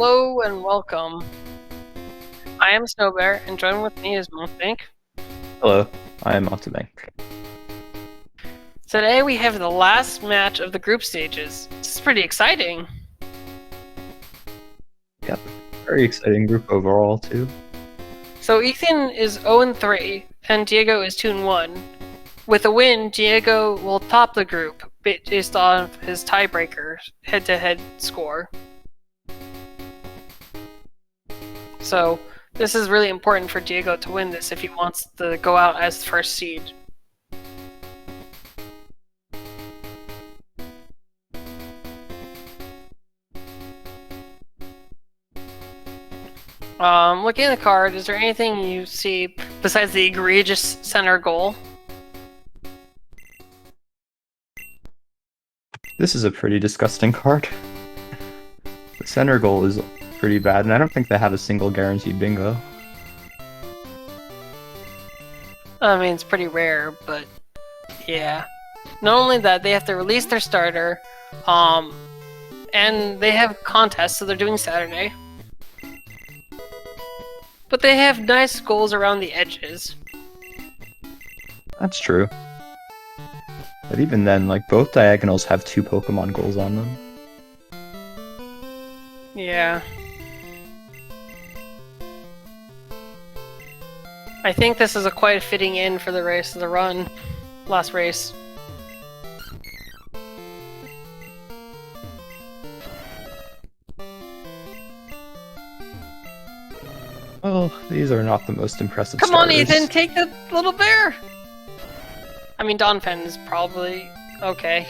Hello and welcome. I am Snowbear, and joining with me is Mountebank. Hello, I am Mountebank. Today we have the last match of the group stages. This is pretty exciting. Yeah, very exciting group overall too. So Ethan is 0-3, and Diego is 2-1. With a win, Diego will top the group based on his tiebreaker head-to-head score. So this is really important for Diego to win this if he wants to go out as the first seed. Looking at the card, is there anything you see besides the egregious center goal? This is a pretty disgusting card. The center goal is pretty bad, and I don't think they have a single guaranteed bingo. I mean, it's pretty rare, but yeah. Not only that, they have to release their starter, and they have contests, so they're doing Saturday. But they have nice goals around the edges. That's true. But even then, like, both diagonals have 2 Pokemon goals on them. Yeah. I think this is a quite fitting in for the race of the run. Last race. Well, these are not the most impressive Come on, starters. Ethan, take the little bear! I mean, Donphan is probably okay.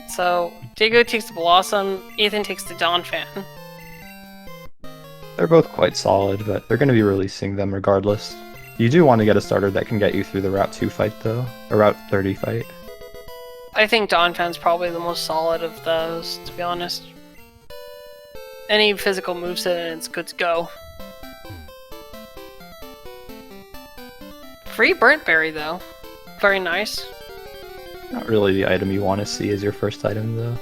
So, Diego takes the Blossom, Ethan takes the Donphan. They're both quite solid, but they're going to be releasing them regardless. You do want to get a starter that can get you through the Route 2 fight, though. Or Route 30 fight. I think Donphan's probably the most solid of those, to be honest. Any physical moveset and it's good to go. Free Burnt Berry, though. Very nice. Not really the item you want to see as your first item, though.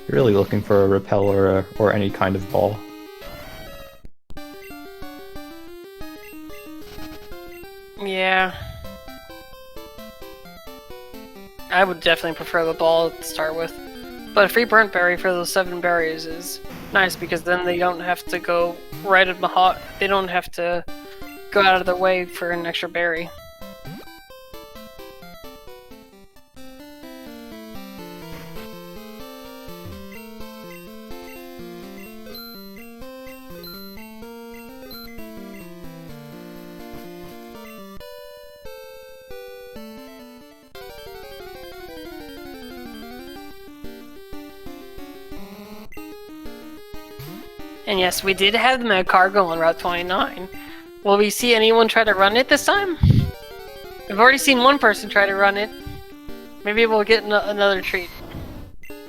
You're really looking for a repel or any kind of ball. Yeah. I would definitely prefer the ball to start with. But a free Burnt Berry for those 7 berries is nice because then they don't have to go right at Mahat. They don't have to go out of their way for an extra berry. And yes, we did have the Magcargo on Route 29. Will we see anyone try to run it this time? We've already seen one person try to run it. Maybe we'll get another treat.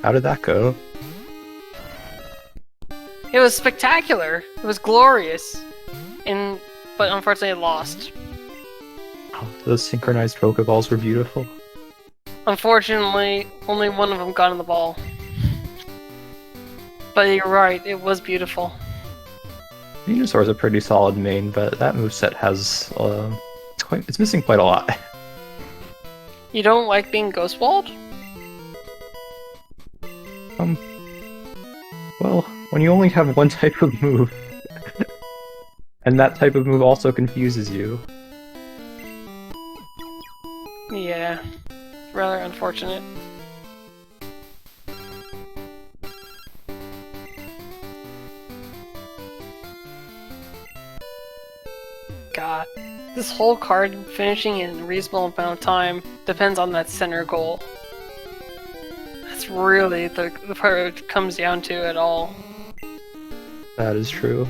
How did that go? It was spectacular. It was glorious. But unfortunately it lost. Oh, those synchronized Pokeballs were beautiful. Unfortunately, only one of them got on the ball. But you're right, it was beautiful. Venusaur is a pretty solid main, but that moveset has it's missing quite a lot. You don't like being Ghostwalled? Well, when you only have one type of move, and that type of move also confuses you. Yeah, rather unfortunate. God, this whole card finishing in a reasonable amount of time depends on that center goal. That's really the part it comes down to at all. That is true.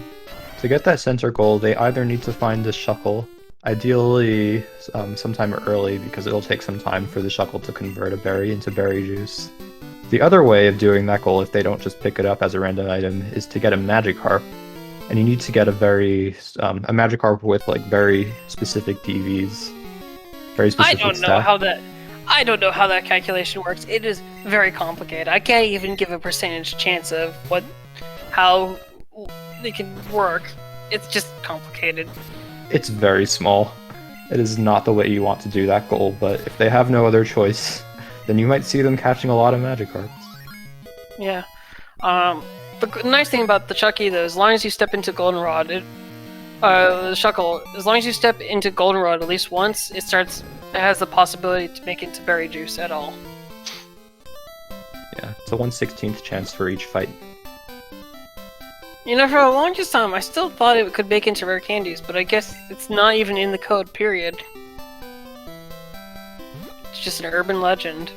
To get that center goal, they either need to find the Shuckle, ideally sometime early because it'll take some time for the Shuckle to convert a berry into berry juice. The other way of doing that goal, if they don't just pick it up as a random item, is to get a Magikarp. And you need to get a Magikarp with like very specific DVs, very specific I don't know how that calculation works. It is very complicated. I can't even give a percentage chance of what how they can work. It's just complicated. It's very small. It is not the way you want to do that goal, but if they have no other choice, then you might see them catching a lot of Magikarps. Yeah. The nice thing about the Chucky, though, as long as you step into Goldenrod, the Shuckle, as long as you step into Goldenrod at least once, it has the possibility to make it into Berry Juice at all. Yeah, it's a 1/16th chance for each fight. You know, for the longest time, I still thought it could make into Rare Candies, but I guess it's not even in the code, period. It's just an urban legend.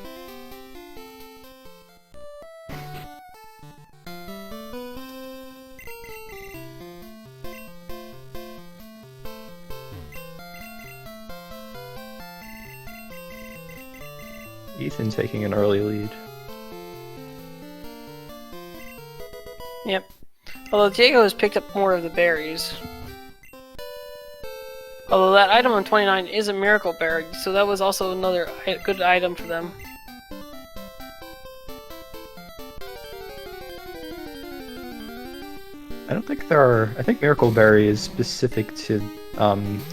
Ethan taking an early lead. Yep. Although Diego has picked up more of the berries. Although that item on 29 is a Miracle Berry, so that was also another good item for them. I don't think there are... I think Miracle Berry is specific to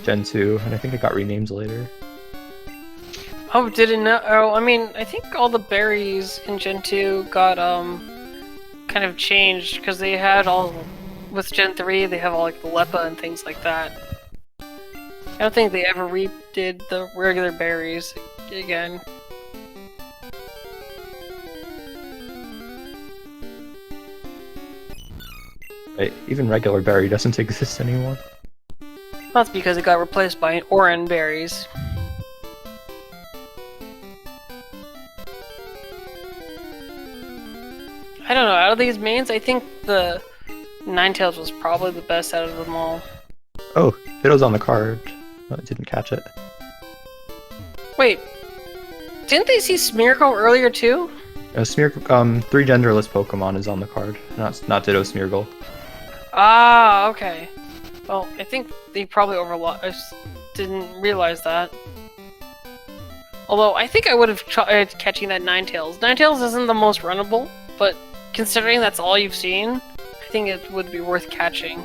Gen 2, and I think it got renamed later. Oh, did it not? Oh, I mean, I think all the berries in Gen 2 got, kind of changed, because they had all... With Gen 3, they have all, like, the Lepa and things like that. I don't think they ever redid the regular berries again. Right, even regular berry doesn't exist anymore. That's because it got replaced by Oran berries. I don't know, out of these mains, I think the Ninetales was probably the best out of them all. Oh, it was on the card. Oh, I didn't catch it. Wait, didn't they see Smeargle earlier too? 3 genderless Pokemon is on the card, not Ditto Smeargle. Ah, okay. Well, I think they probably overlooked. I just didn't realize that. Although, I think I would have tried catching that Ninetales. Ninetales isn't the most runnable, but considering that's all you've seen, I think it would be worth catching.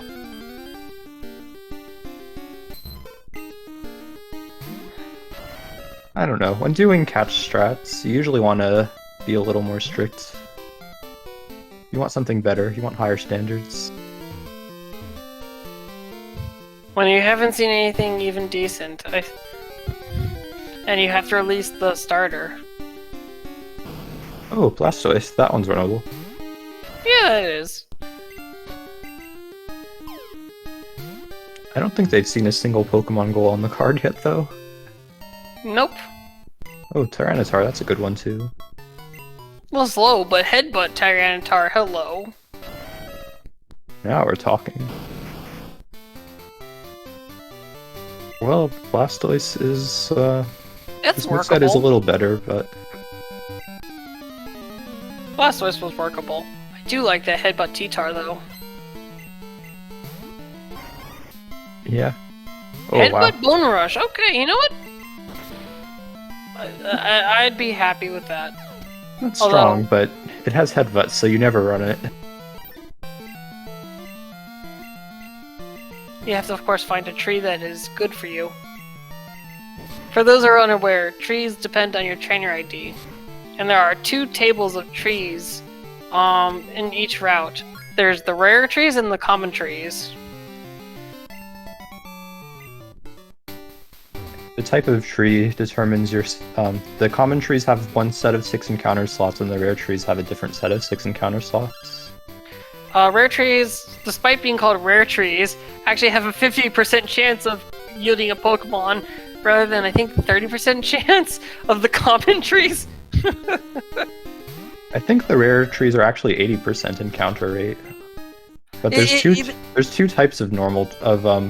I don't know. When doing catch strats, you usually want to be a little more strict. You want something better. You want higher standards. When you haven't seen anything even decent, and you have to release the starter. Oh, Blastoise. That one's runnable. Yeah, it is. I don't think they've seen a single Pokemon goal on the card yet, though. Nope. Oh, Tyranitar. That's a good one, too. Well, slow, but Headbutt Tyranitar, hello. Now we're talking. Well, Blastoise is, It's his workable. moveset is a little better, but... Blastoise was workable. I do like that Headbutt T-Tar, though. Yeah. Oh, Headbutt wow. Bone Rush, okay, you know what? I'd be happy with that. That's strong, but it has Headbutt, so you never run it. You have to, of course, find a tree that is good for you. For those who are unaware, trees depend on your trainer ID. And there are 2 tables of trees in each route. There's the rare trees and the common trees. The type of tree determines your... the common trees have one set of 6 encounter slots, and the rare trees have a different set of 6 encounter slots. Rare trees, despite being called rare trees, actually have a 50% chance of yielding a Pokemon, rather than, I think, 30% chance of the common trees. I think the rare trees are actually 80% encounter rate. But there's two types of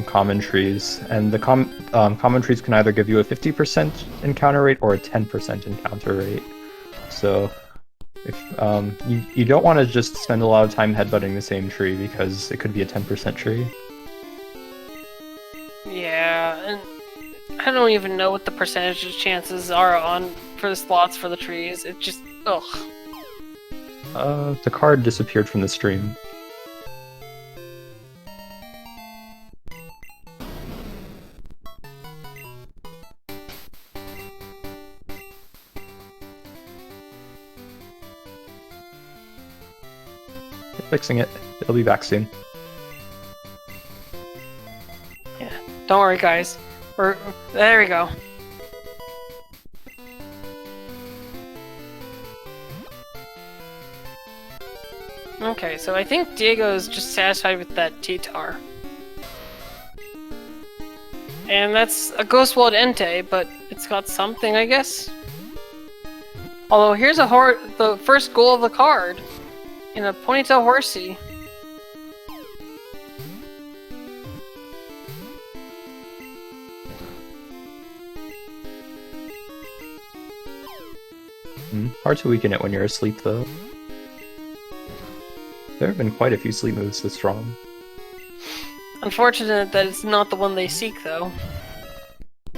common trees, and the common trees can either give you a 50% encounter rate or a 10% encounter rate. So if you don't want to just spend a lot of time headbutting the same tree because it could be a 10% tree. Yeah, and I don't even know what the percentage chances are for the slots for the trees. It just ugh. The card disappeared from the stream. fixing it. It'll be back soon. Yeah. Don't worry, guys. There we go. Okay, so I think Diego is just satisfied with that T-Tar. And that's a Ghostwald Entei, but it's got something, I guess. Although here's the first goal of the card in a Ponytail Horsey. Hard to weaken it when you're asleep, though. There have been quite a few sleep moves this strong. Unfortunate that it's not the one they seek, though.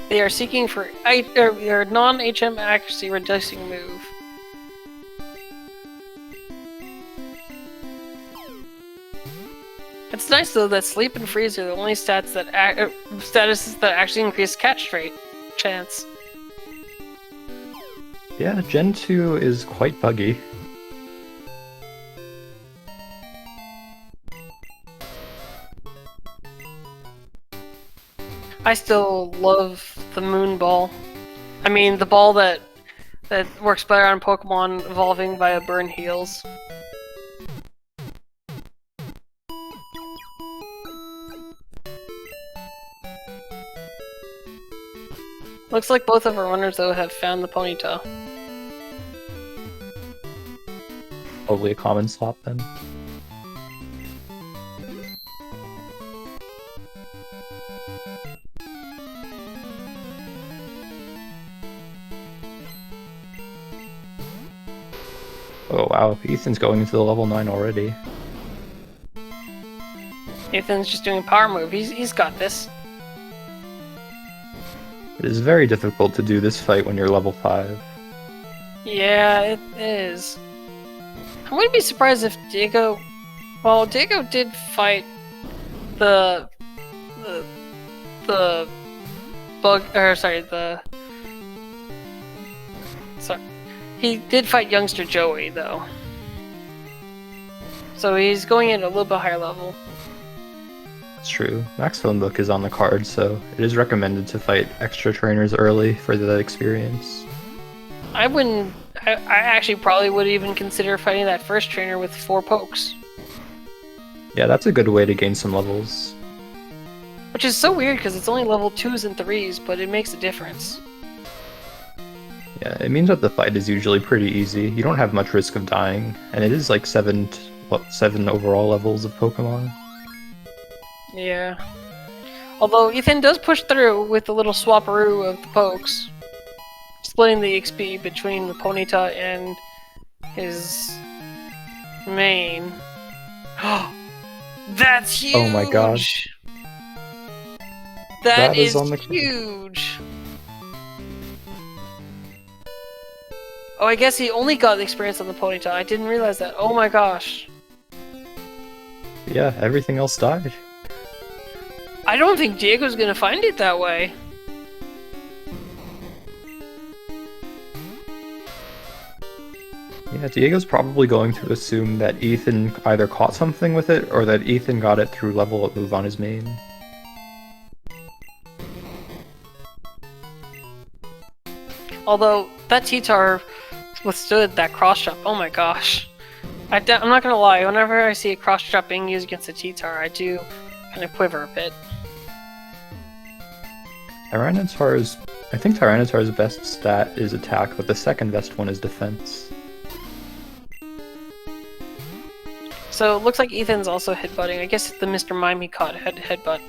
They are seeking for their non-HM accuracy reducing move. It's nice though that sleep and freeze are the only statuses that actually increase catch rate chance. Yeah, Gen 2 is quite buggy. I still love the moon ball. I mean, the ball that works better on Pokemon evolving via burn heals. Looks like both of our runners, though, have found the Ponyta. Probably a common swap, then. Oh wow, Ethan's going into the level 9 already. Ethan's just doing a power move. He's got this. It is very difficult to do this fight when you're level 5. Yeah, it is. I wouldn't be surprised if Diego... Well, Diego did fight the bug... Or, sorry, Sorry. He did fight youngster Joey, though. So he's going in at a little bit higher level. It's true. Max Phone Book is on the card, so it is recommended to fight extra trainers early for that experience. I wouldn't... I actually probably would even consider fighting that first trainer with 4 pokes. Yeah, that's a good way to gain some levels. Which is so weird because it's only level 2s and 3s, but it makes a difference. Yeah, it means that the fight is usually pretty easy. You don't have much risk of dying, and it is like 7 overall levels of Pokemon. Yeah. Although Ethan does push through with the little swapperoo of the pokes, splitting the XP between the Ponyta and his main. That's huge! Oh my gosh. That is on the huge! Oh, I guess he only got the experience on the Ponyta. I didn't realize that. Oh my gosh. Yeah, everything else died. I don't think Diego's gonna find it that way. Yeah, Diego's probably going to assume that Ethan either caught something with it, or that Ethan got it through level up move on his main. Although, that T-Tar withstood that cross-drop. Oh my gosh. I'm not gonna lie, whenever I see a cross-drop being used against a T-Tar, I do kind of quiver a bit. I think Tyranitar's best stat is attack, but the second best one is defense. So, it looks like Ethan's also headbutting. I guess the Mr. Mime he caught had headbutt.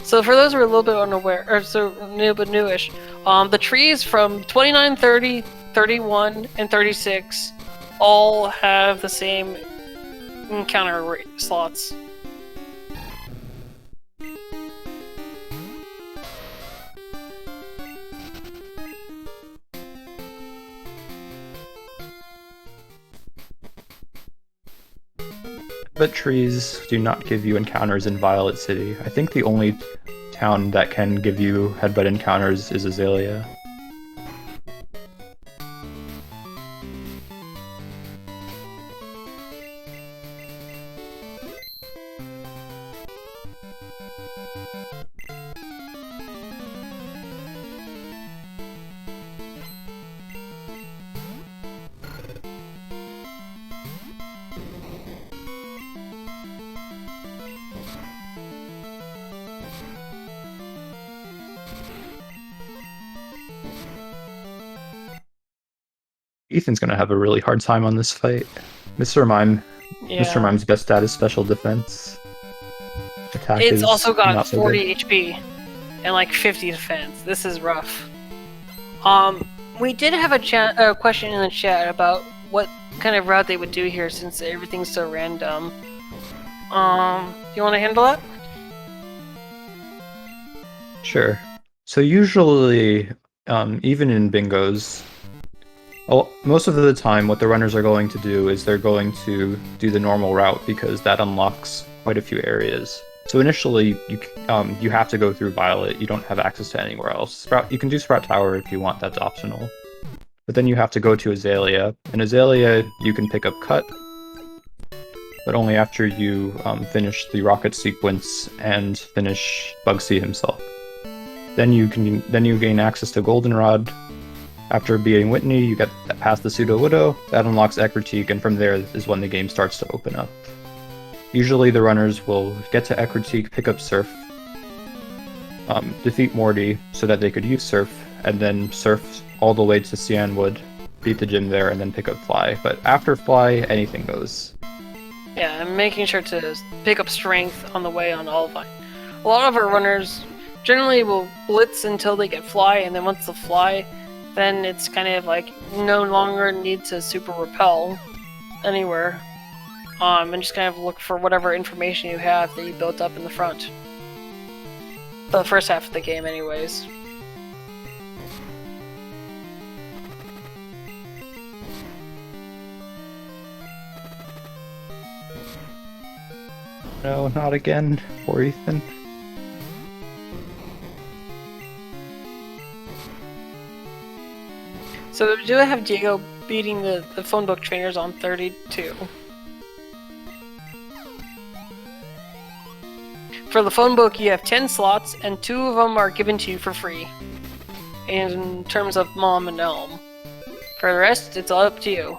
So for those who are a little bit unaware, or so new but newish, the trees from 29, 30, 31, and 36 all have the same encounter slots. But trees do not give you encounters in Violet City. I think the only town that can give you headbutt encounters is Azalea. Ethan's gonna have a really hard time on this fight. Mr. Mime's best stat is special defense. Attack It's is also got not so 40 good. HP and like 50 defense. This is rough. We did have a question in the chat about what kind of route they would do here since everything's so random. Do you want to handle that? Sure. So usually, even in bingos, most of the time what the runners are going to do is they're going to do the normal route because that unlocks quite a few areas. So initially, you have to go through Violet. You don't have access to anywhere else. You can do Sprout Tower if you want. That's optional. But then you have to go to Azalea. In Azalea, you can pick up Cut, but only after you finish the rocket sequence and finish Bugsy himself. Then you gain access to Goldenrod. After beating Whitney, you get past the Pseudo Widow. That unlocks Ekritique, and from there is when the game starts to open up. Usually the runners will get to Ekritique, pick up Surf, defeat Morty so that they could use Surf, and then surf all the way to Cianwood, beat the gym there, and then pick up Fly. But after Fly, anything goes. Yeah, and making sure to pick up strength on the way on all Fly. A lot of our runners generally will blitz until they get Fly, and then once the Fly, then it's kind of like no longer need to super repel anywhere. And just kind of look for whatever information you have that you built up in the front. The first half of the game anyways. No, not again. Poor Ethan. So we do have Diego beating the phone book trainers on 32. For the phone book, you have 10 slots, and 2 of them are given to you for free. In terms of Mom and Elm. For the rest, it's all up to you.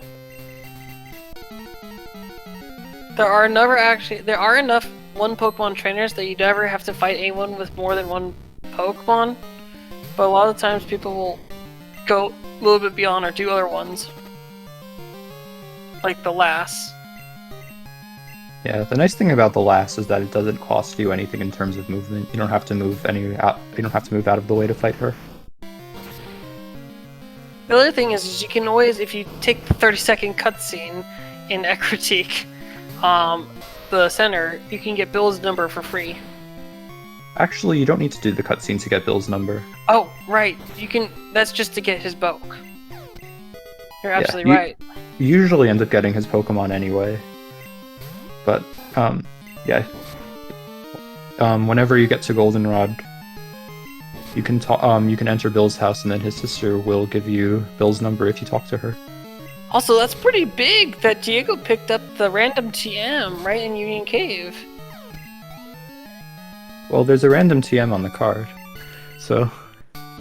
There are enough one Pokemon trainers that you never have to fight anyone with more than one Pokemon, but a lot of times people will go a little bit beyond or do other ones. Like the Lass. Yeah, the nice thing about the Lass is that it doesn't cost you anything in terms of movement. You don't have to move out of the way to fight her. The other thing is you can always, if you take the 30-second cutscene in Ekritique, the center, you can get Bill's number for free. Actually, you don't need to do the cutscene to get Bill's number. Oh, right. You can. That's just to get his Boke. You're absolutely right. You usually end up getting his Pokemon anyway. But, yeah. Whenever you get to Goldenrod, you can enter Bill's house, and then his sister will give you Bill's number if you talk to her. Also, that's pretty big that Diego picked up the random TM right in Union Cave. Well, there's a random TM on the card, so.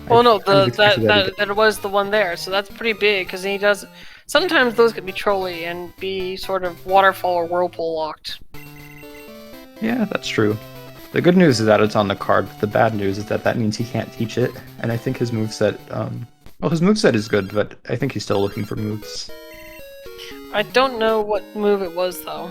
Well, no, that was the one there, so that's pretty big because he does. Sometimes those could be trolly and be sort of waterfall or whirlpool locked. Yeah, that's true. The good news is that it's on the card, but the bad news is that means he can't teach it, and I think his moveset, well, his moveset is good, but I think he's still looking for moves. I don't know what move it was, though.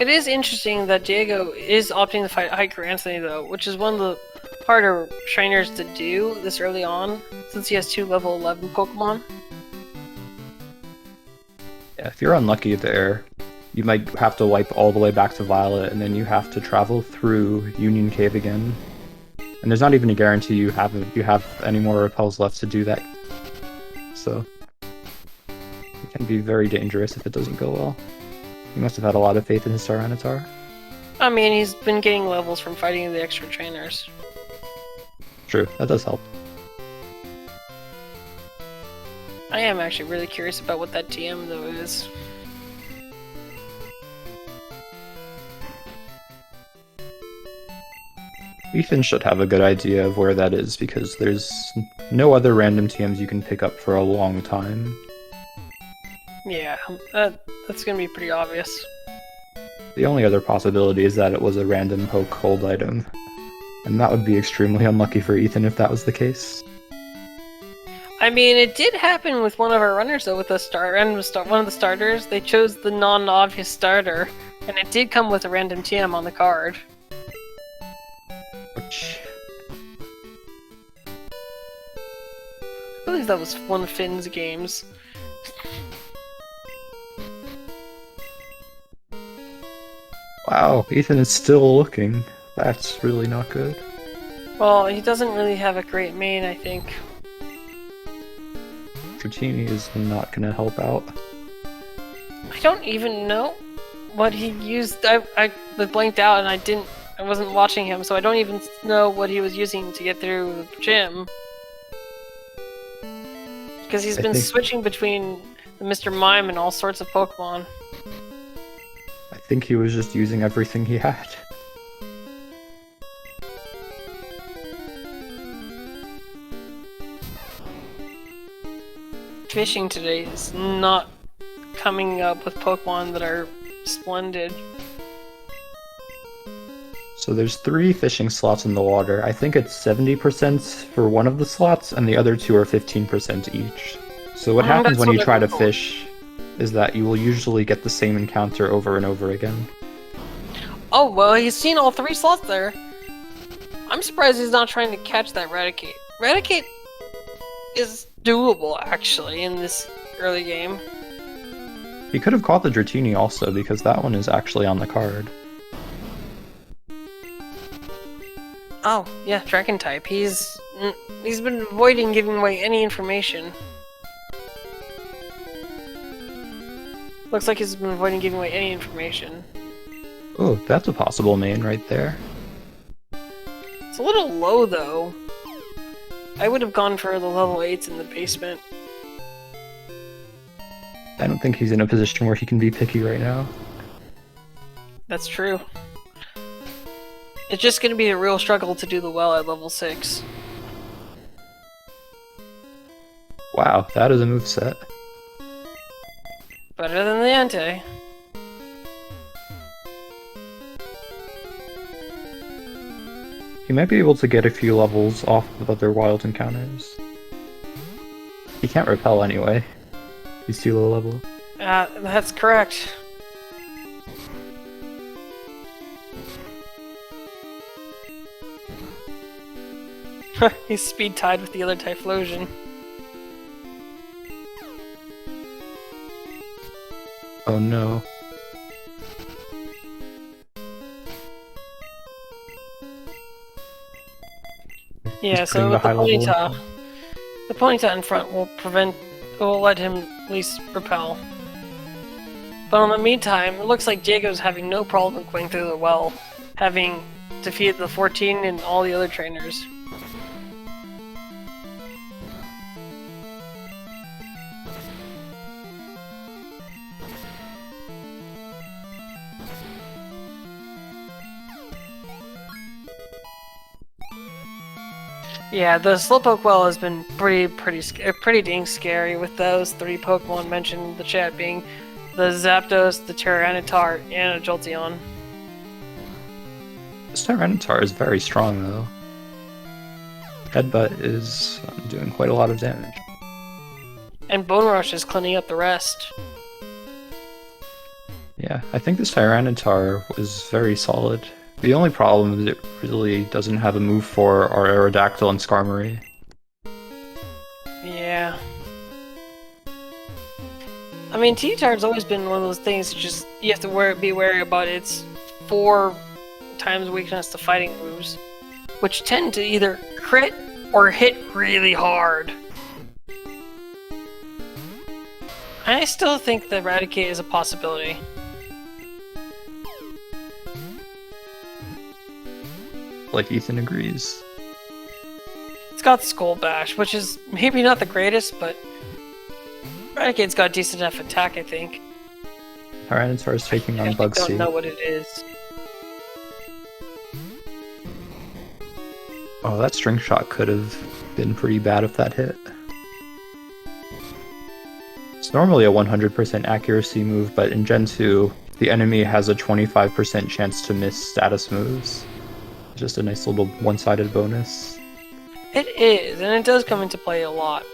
It is interesting that Diego is opting to fight Hiker Anthony, though, which is one of the harder trainers to do this early on, since he has 2 level 11 Pokemon. Yeah, if you're unlucky there, you might have to wipe all the way back to Violet, and then you have to travel through Union Cave again. And there's not even a guarantee you have any more repels left to do that. So it can be very dangerous if it doesn't go well. He must have had a lot of faith in his Tyranitar. I mean, he's been getting levels from fighting the extra trainers. True, that does help. I am actually really curious about what that TM, though, is. Ethan should have a good idea of where that is, because there's no other random TMs you can pick up for a long time. Yeah, that's gonna be pretty obvious. The only other possibility is that it was a random poke hold item. And that would be extremely unlucky for Ethan if that was the case. I mean, it did happen with one of our runners though, with one of the starters. They chose the non-obvious starter, and it did come with a random TM on the card. Which... I believe that was one of Finn's games. Wow, Ethan is still looking. That's really not good. Well, he doesn't really have a great main, I think. Dratini is not gonna help out. I don't even know what he used. I was blanked out and I wasn't watching him, so I don't even know what he was using to get through the gym. Because he's been switching between the Mr. Mime and all sorts of Pokemon. I think he was just using everything he had. Fishing today is not coming up with Pokemon that are splendid. So there's 3 fishing slots in the water. I think it's 70% for one of the slots, and the other 2 are 15% each. So what happens when you try to fish is that you will usually get the same encounter over and over again. Oh, well, he's seen all 3 slots there. I'm surprised he's not trying to catch that Raticate. Raticate is doable, actually, in this early game. He could have caught the Dratini also, because that one is actually on the card. Oh, yeah, Dragon type. He's been avoiding giving away any information. Looks like he's been avoiding giving away any information. Oh, that's a possible main right there. It's a little low, though. I would have gone for the level 8s in the basement. I don't think he's in a position where he can be picky right now. That's true. It's just going to be a real struggle to do the well at level 6. Wow, that is a moveset. Better than the Entei. He might be able to get a few levels off of other wild encounters. He can't repel anyway. He's too low level. That's correct. He's speed tied with the other Typhlosion. Oh no. Yeah, so with the Ponyta in front will let him at least repel. But in the meantime, it looks like Diego's having no problem going through the well, having defeated the 14 and all the other trainers. Yeah, the Slowpoke well has been pretty dang scary with those 3 Pokemon mentioned in the chat being the Zapdos, the Tyranitar, and a Jolteon. This Tyranitar is very strong though. Headbutt is doing quite a lot of damage. And Bone Rush is cleaning up the rest. Yeah, I think this Tyranitar is very solid. The only problem is it really doesn't have a move for our Aerodactyl and Skarmory. Yeah. I mean, T-Tar's always been one of those things just you have to be wary about. Its 4 times weakness to fighting moves, which tend to either crit or hit really hard. I still think that Raticate is a possibility. Like Ethan agrees. It's got Skull Bash, which is maybe not the greatest, but Raticate's got decent enough attack, I think. Tyranitar is taking on Bugsy. I don't know what it is. Oh, that String Shot could have been pretty bad if that hit. It's normally a 100% accuracy move, but in Gen 2, the enemy has a 25% chance to miss status moves. Just a nice little one-sided bonus. It is, and it does come into play a lot.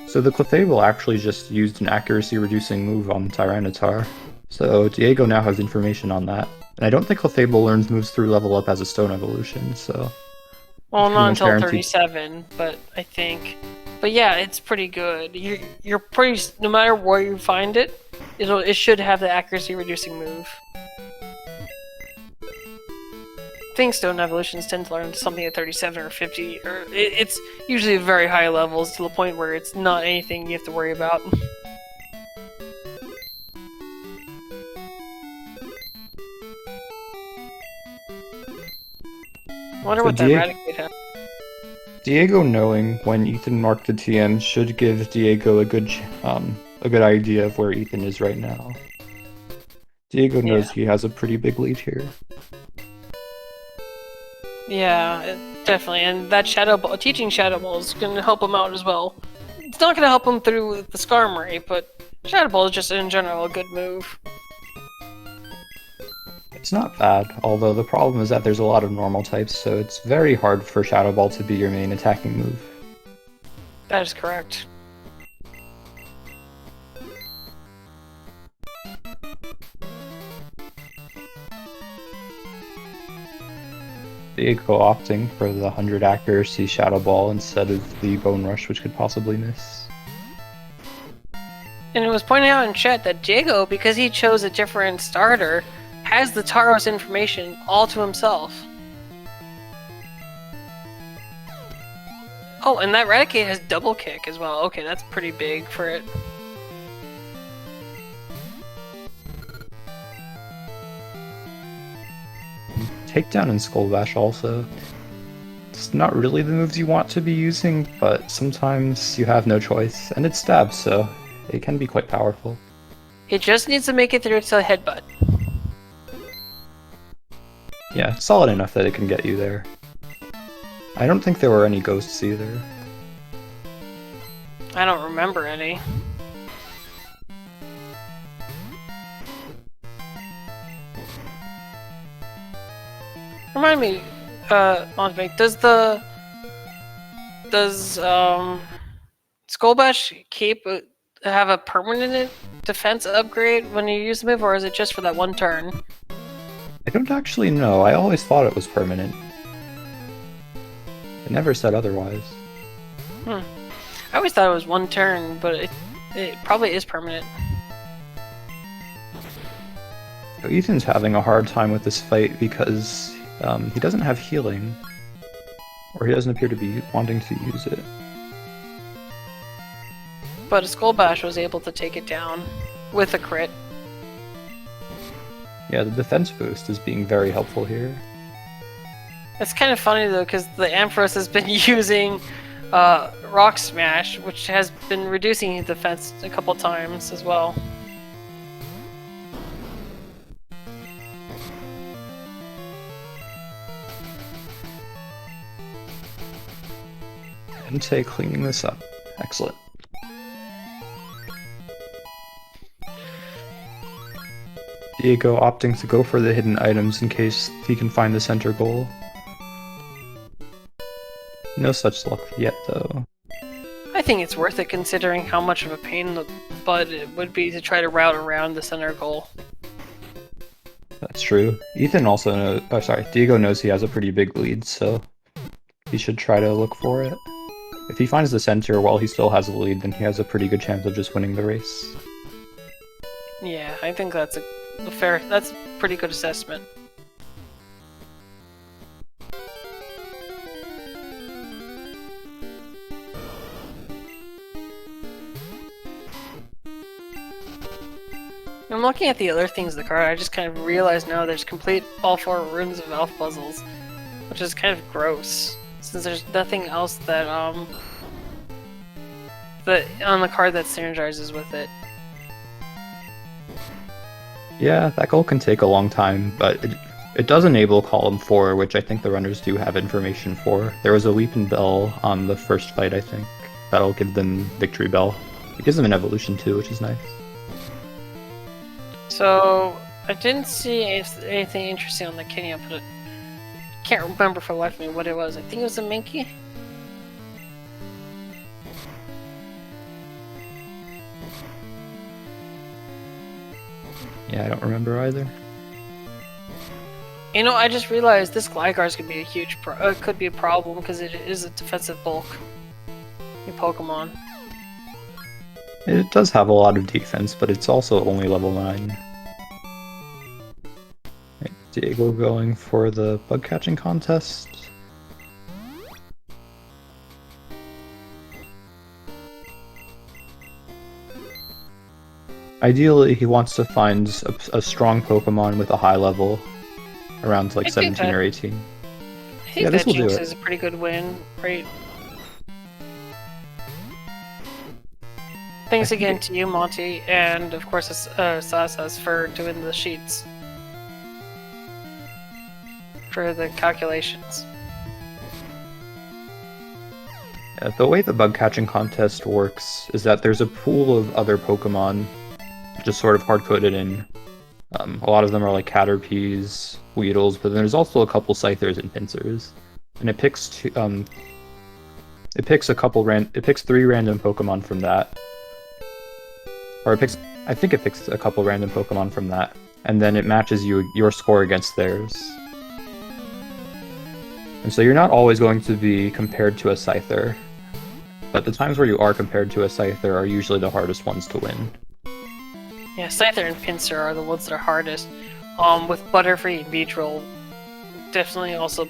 So the Clefable actually just used an accuracy-reducing move on Tyranitar. So Diego now has information on that. And I don't think Clefable learns moves through level up as a stone evolution, so... Well, not until guaranteed. 37, but I think... But yeah, it's pretty good. You're pretty... No matter where you find it, it should have the accuracy-reducing move. I think stone evolutions tend to learn something at 37 or 50, or it's usually very high levels to the point where it's not anything you have to worry about. I wonder what that Eradicate has. Diego knowing when Ethan marked the TM should give Diego a good idea of where Ethan is right now. Diego knows he has a pretty big lead here. Yeah, definitely, and that Shadow Ball, teaching Shadow Ball is going to help him out as well. It's not going to help him through the Skarmory, but Shadow Ball is just in general a good move. It's not bad, although the problem is that there's a lot of normal types, so it's very hard for Shadow Ball to be your main attacking move. That is correct. Diego opting for the 100 accuracy Shadow Ball instead of the Bone Rush, which could possibly miss. And it was pointed out in chat that Diego, because he chose a different starter, has the Tauros information all to himself. Oh, and that Raticate has double kick as well. Okay, that's pretty big for it. Takedown and Skull Bash also. It's not really the moves you want to be using, but sometimes you have no choice, and it stabs, so it can be quite powerful. He just needs to make it through to Headbutt. Yeah, solid enough that it can get you there. I don't think there were any ghosts either. I don't remember any. Remind me, Montmake, does Skull Bash have a permanent defense upgrade when you use the move, or is it just for that one turn? I don't actually know. I always thought it was permanent. It never said otherwise. I always thought it was one turn, but it probably is permanent. So Ethan's having a hard time with this fight because he doesn't have healing. Or he doesn't appear to be wanting to use it. But a Skull Bash was able to take it down with a crit. Yeah, the defense boost is being very helpful here. It's kind of funny though, because the Ampharos has been using Rock Smash, which has been reducing his defense a couple times as well. Entei cleaning this up. Excellent. Diego opting to go for the hidden items in case he can find the center goal. No such luck yet, though. I think it's worth it considering how much of a pain in the butt it would be to try to route around the center goal. That's true. Ethan also knows. Oh, sorry. Diego knows he has a pretty big lead, so he should try to look for it. If he finds the center while he still has a lead, then he has a pretty good chance of just winning the race. Yeah, I think that's a pretty good assessment. I'm looking at the other things in the card, I just kind of realized now there's complete all 4 runes of elf puzzles, which is kind of gross, since there's nothing else that on the card that synergizes with it. Yeah, that goal can take a long time, but it does enable column 4, which I think the runners do have information for. There was a Weepin' Bell on the first fight, I think. That'll give them Victory Bell. It gives them an evolution too, which is nice. So I didn't see anything interesting on the Kenya, but I can't remember for the life of me what it was. I think it was a Minky. Yeah, I don't remember either. You know, I just realized this Gligar's could be a huge could be a problem because it is a defensive bulk. Your Pokemon. It does have a lot of defense, but it's also only level 9. Right, Diego going for the bug catching contest. Ideally, he wants to find a strong Pokemon with a high level, around like 17 or 18. I think that Jinx is a pretty good win, right? Thanks again to you, Monty, and of course Sasas for doing the sheets. For the calculations. Yeah, the way the bug catching contest works is that there's a pool of other Pokemon just sort of hard-coded in. A lot of them are like Caterpies, Weedles, but then there's also a couple Scythers and Pincers. And it picks 3 random Pokemon from that. Or I think it picks a couple random Pokemon from that, and then it matches your score against theirs. And so you're not always going to be compared to a Scyther, but the times where you are compared to a Scyther are usually the hardest ones to win. Yeah, Scyther and Pinsir are the ones that are hardest. With Butterfree and Beedrill definitely also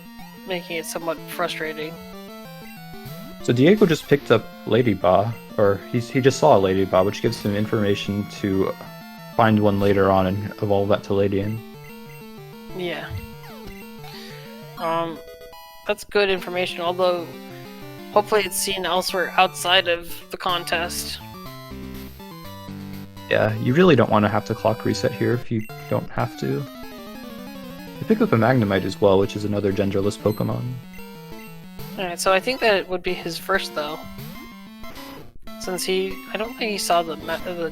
making it somewhat frustrating. So Diego just picked up Ladybah, or he just saw a Ladybah, which gives him information to find one later on and evolve that to Ladian. Yeah. That's good information, although hopefully it's seen elsewhere outside of the contest. Yeah, you really don't want to have to clock reset here if you don't have to. You pick up a Magnemite as well, which is another genderless Pokemon. Alright, so I think that it would be his first, though. Since I don't think he saw the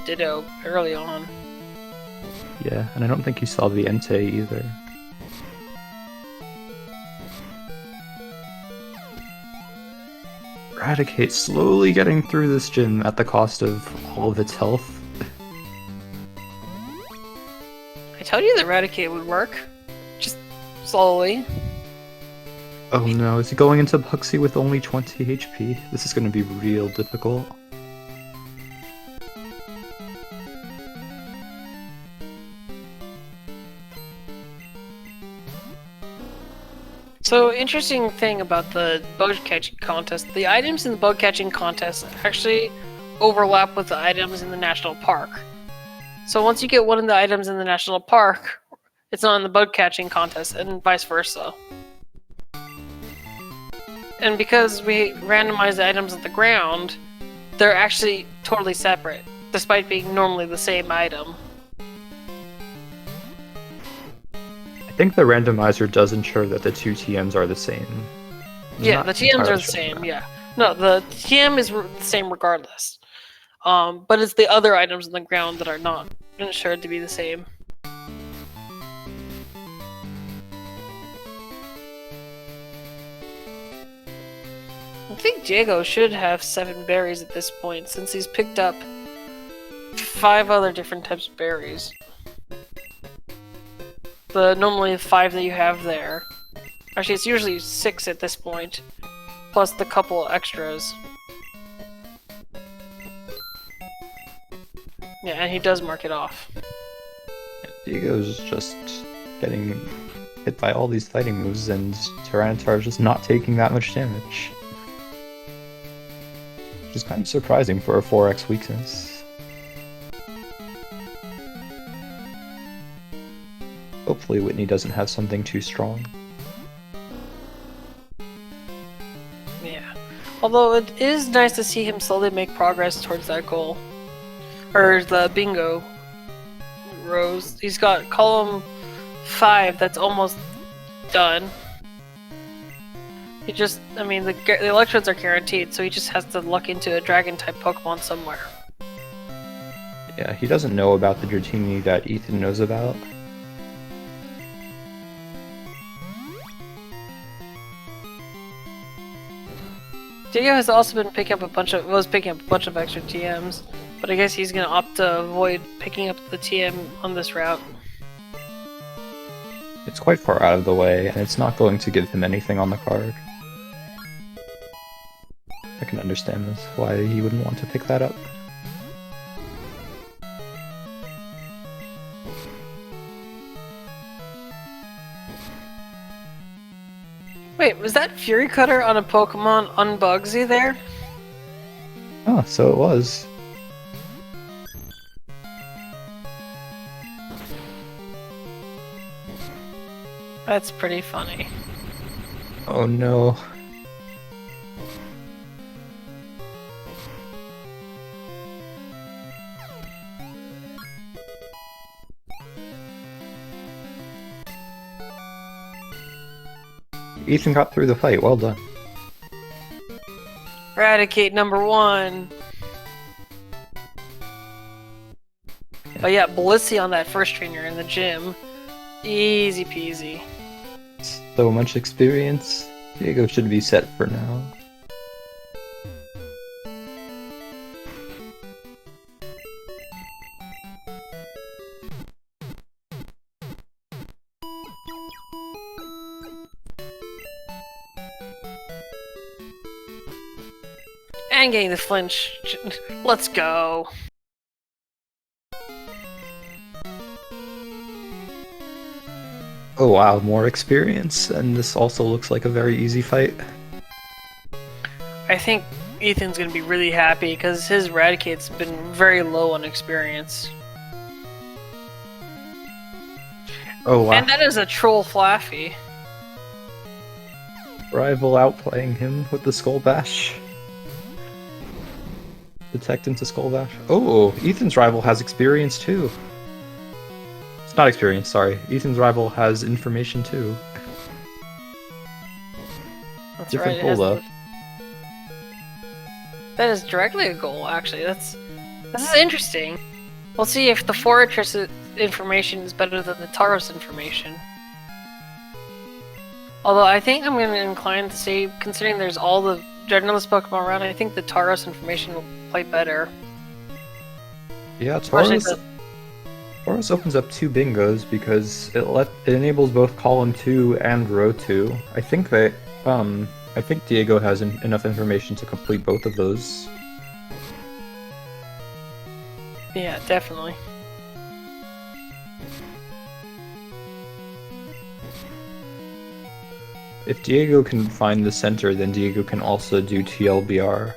Ditto early on. Yeah, and I don't think he saw the Entei either. Eradicate slowly getting through this gym at the cost of all of its health. I told you that Eradicate would work. Just slowly. Oh no, is he going into Buxy with only 20 HP? This is going to be real difficult. So, interesting thing about the bug catching contest, the items in the bug catching contest actually overlap with the items in the national park. So once you get one of the items in the national park, it's not in the bug catching contest, and vice versa. And because we randomize the items at the ground, they're actually totally separate, despite being normally the same item. I think the randomizer does ensure that the 2 TMs are the same. Yeah, the TMs are the same, yeah. No, the TM is the same regardless. But it's the other items on the ground that are not ensured to be the same. I think Diego should have 7 berries at this point, since he's picked up 5 other different types of berries. Normally 5 that you have there. Actually, it's usually 6 at this point, plus the couple extras. Yeah, and he does mark it off. Diego's just getting hit by all these fighting moves, and Tyranitar's just not taking that much damage. Which is kind of surprising for a 4x weakness. Hopefully Whitney doesn't have something too strong. Yeah. Although it is nice to see him slowly make progress towards that goal. Or the bingo rows. He's got column 5 that's almost done. He just, I mean, the electrodes are guaranteed, so he just has to luck into a dragon type Pokemon somewhere. Yeah, he doesn't know about the Dratini that Ethan knows about. Diego has also been picking up a bunch of extra TMs, but I guess he's gonna opt to avoid picking up the TM on this route. It's quite far out of the way, and it's not going to give him anything on the card. I can understand this, why he wouldn't want to pick that up. Wait, was that Fury Cutter on a Pokemon Unbugsy there? Oh, so it was. That's pretty funny. Oh no. Ethan got through the fight, well done. Eradicate #1. But yeah, Blissey on that first trainer in the gym. Easy peasy. So much experience. Diego should be set for now. And getting the flinch. Let's go. Oh wow, more experience, and this also looks like a very easy fight. I think Ethan's gonna be really happy because his Eradicate's been very low on experience. Oh wow. And that is a troll Flaffy. Rival outplaying him with the Skull Bash. Detect into Skull Bash. Oh, Ethan's rival has experience too. It's not experience, sorry. Ethan's rival has information too. That's Different right. goal though. That is directly a goal, actually. This is interesting. We'll see if the Fortress information is better than the Tauros information. Although I think I'm going to incline to say, considering there's all the generalist Pokemon around, I think the Tauros information will play better. Yeah, Tauros opens up 2 bingos because it enables both column 2 and row 2. I think Diego has enough information to complete both of those. Yeah, definitely. If Diego can find the center, then Diego can also do TLBR.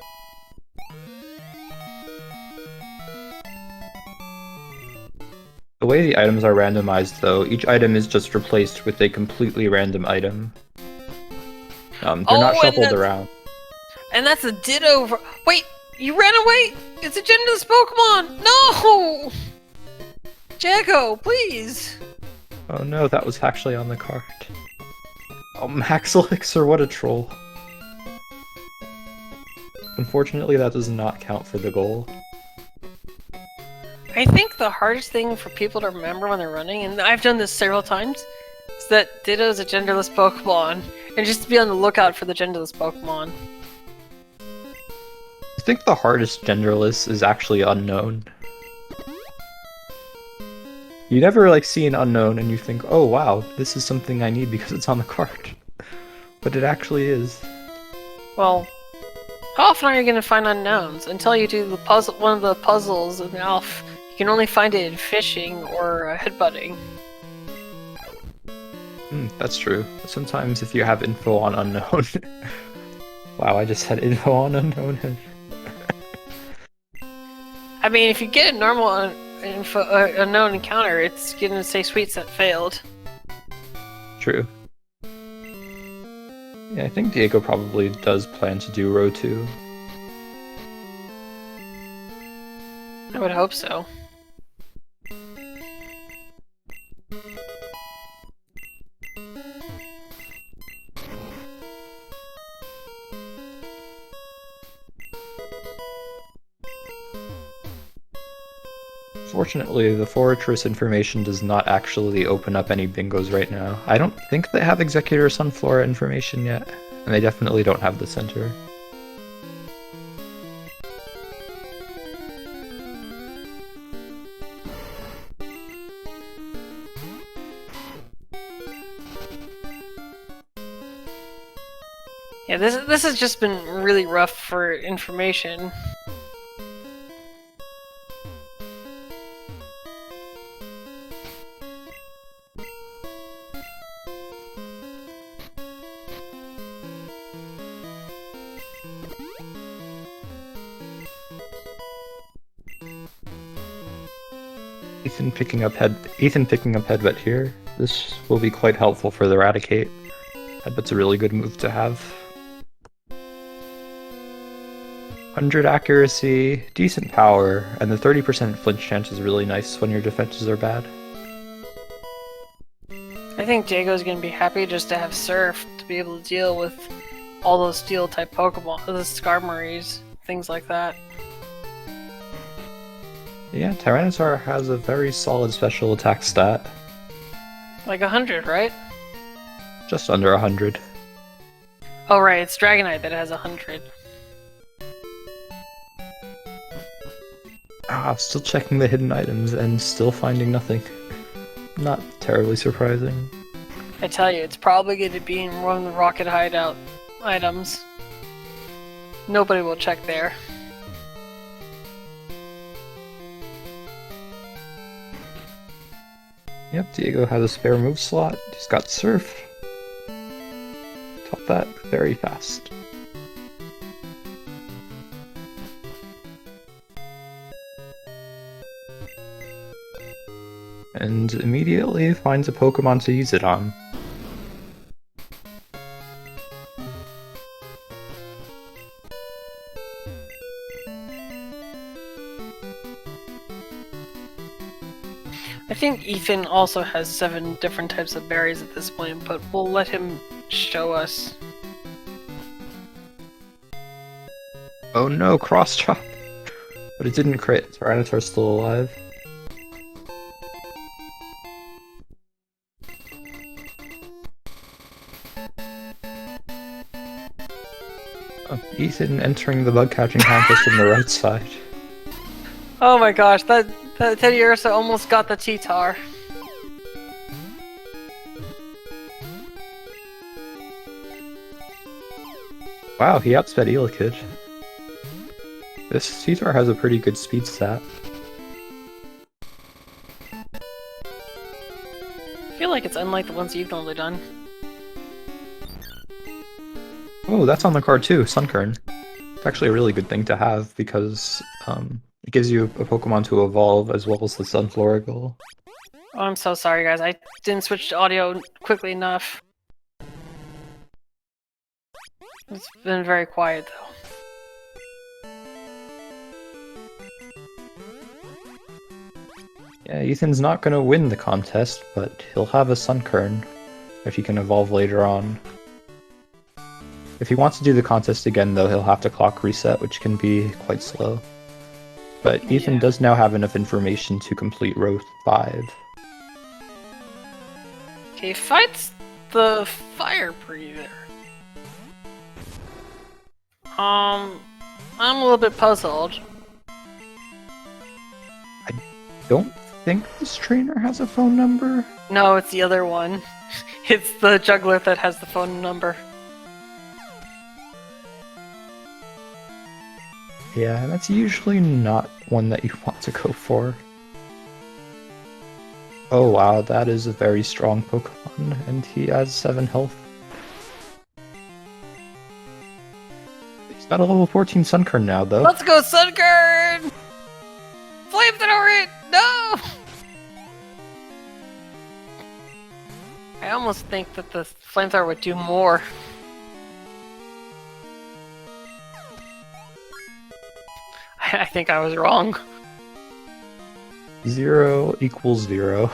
The way the items are randomized, though, each item is just replaced with a completely random item. They're not shuffled around. And that's a Ditto. Wait, you ran away? It's a genderless Pokemon! No! Jago, please! Oh no, that was actually on the card. Oh, Max Elixir, what a troll. Unfortunately, that does not count for the goal. I think the hardest thing for people to remember when they're running, and I've done this several times, is that Ditto is a genderless Pokemon, and just to be on the lookout for the genderless Pokemon. I think the hardest genderless is actually unknown. You never see an unknown and you think, oh wow, this is something I need because it's on the card. But it actually is. Well, how often are you going to find unknowns? Until you do one of the puzzles in Alph, you can only find it in fishing or headbutting. That's true. Sometimes if you have info on unknown... Wow, I just had info on unknown. I mean, if you get a normal unknown encounter, it's going to say Sweet Scent failed. True. Yeah, I think Diego probably does plan to do row 2. I would hope so. Unfortunately, the Fortress information does not actually open up any bingos right now. I don't think they have Executor Sunflora information yet, and they definitely don't have the center. Yeah, this has just been really rough for information. Ethan picking up Headbutt here. This will be quite helpful for the Eradicate. Headbutt's a really good move to have. 100 accuracy, decent power, and the 30% flinch chance is really nice when your defenses are bad. I think Diego's gonna be happy just to have Surf to be able to deal with all those steel type Pokemon, the Skarmories, things like that. Yeah, Tyranitar has a very solid special attack stat. Like 100, right? Just under 100. Oh right, it's Dragonite that has 100. Still checking the hidden items and still finding nothing. Not terribly surprising. I tell you, it's probably going to be in one of the Rocket Hideout items. Nobody will check there. Yep, Diego has a spare move slot. He's got Surf. Taught that very fast. And immediately finds a Pokemon to use it on. I think Ethan also has 7 different types of berries at this point, but we'll let him show us. Oh no, cross chop! But it didn't crit. Tyranitar's still alive. Ethan entering the bug catching contest from the right side. Oh my gosh, that Teddy Ursa almost got the T-Tar. Wow, he outsped Elekid. This T-Tar has a pretty good speed stat. I feel like it's unlike the ones you've normally done. Oh, that's on the card too, Sunkern. It's actually a really good thing to have because it gives you a Pokemon to evolve as well as the Sunflora goal. Oh, I'm so sorry guys, I didn't switch to audio quickly enough. It's been very quiet though. Yeah, Ethan's not gonna win the contest, but he'll have a Sunkern if he can evolve later on. If he wants to do the contest again, though, he'll have to clock reset, which can be quite slow. But Ethan does now have enough information to complete row 5. Okay, fights the Fire Breather. I'm a little bit puzzled. I don't think this trainer has a phone number. No, it's the other one. It's the juggler that has the phone number. Yeah, that's usually not one that you want to go for. Oh wow, that is a very strong Pokemon, and he has 7 health. He's got a level 14 Sunkern now, though. Let's go, Sunkern! Flamethrower it! No! I almost think that the Flamethrower would do more. I think I was wrong. 0 equals 0.